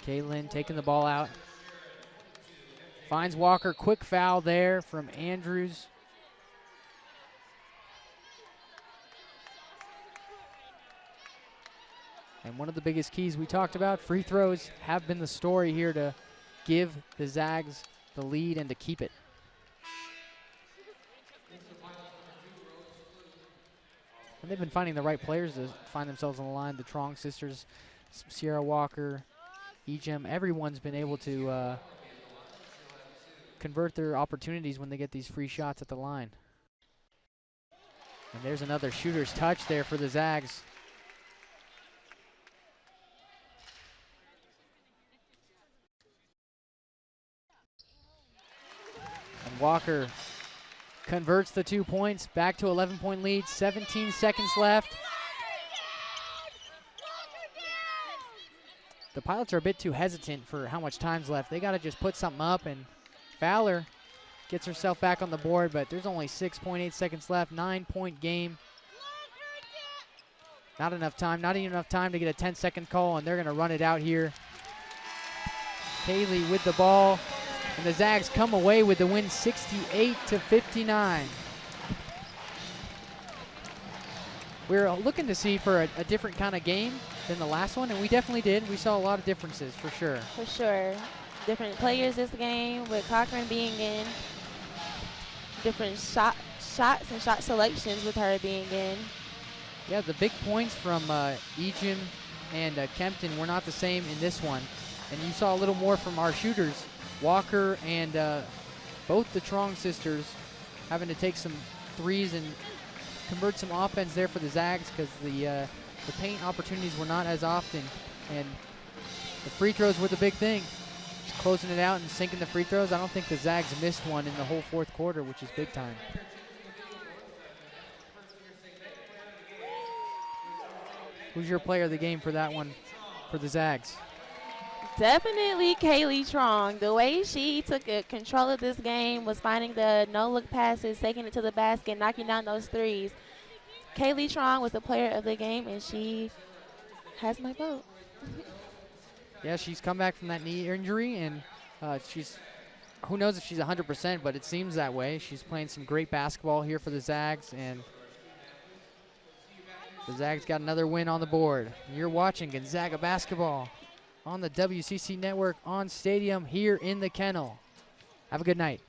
Caitlin taking the ball out. Finds Walker. Quick foul there from Andrews. And one of the biggest keys we talked about, free throws have been the story here to give the Zags the lead and to keep it. And they've been finding the right players to find themselves on the line. The Trong sisters, Sierra Walker, Ejim, everyone's been able to convert their opportunities when they get these free shots at the line. And there's another shooter's touch there for the Zags. Walker converts the 2 points, back to 11-point lead, 17 seconds left. The Pilots are a bit too hesitant for how much time's left. They got to just put something up, and Fowler gets herself back on the board, but there's only 6.8 seconds left, 9-point game. Not enough time, not even enough time to get a 10-second call, and they're going to run it out here. Kaylee with the ball, and the Zags come away with the win 68-59. We're looking to see for a different kind of game than the last one, and we definitely did. We saw a lot of differences, for sure. For sure. Different players this game, with Cochran being in. Different shots and shot selections with her being in. Yeah, the big points from Ejim and Kempton were not the same in this one. And you saw a little more from our shooters. Walker and both the Trong sisters having to take some threes and convert some offense there for the Zags, because the paint opportunities were not as often. And the free throws were the big thing. Just closing it out and sinking the free throws. I don't think the Zags missed one in the whole fourth quarter, which is big time. Who's your player of the game for that one for the Zags? Definitely Kaylee Trong. The way she took control of this game, was finding the no-look passes, taking it to the basket, knocking down those threes. Kaylee Trong was the player of the game, and she has my vote. Yeah, she's come back from that knee injury, and who knows if she's 100%, but it seems that way. She's playing some great basketball here for the Zags, and the Zags got another win on the board. You're watching Gonzaga basketball on the WCC Network on Stadium here in the Kennel. Have a good night.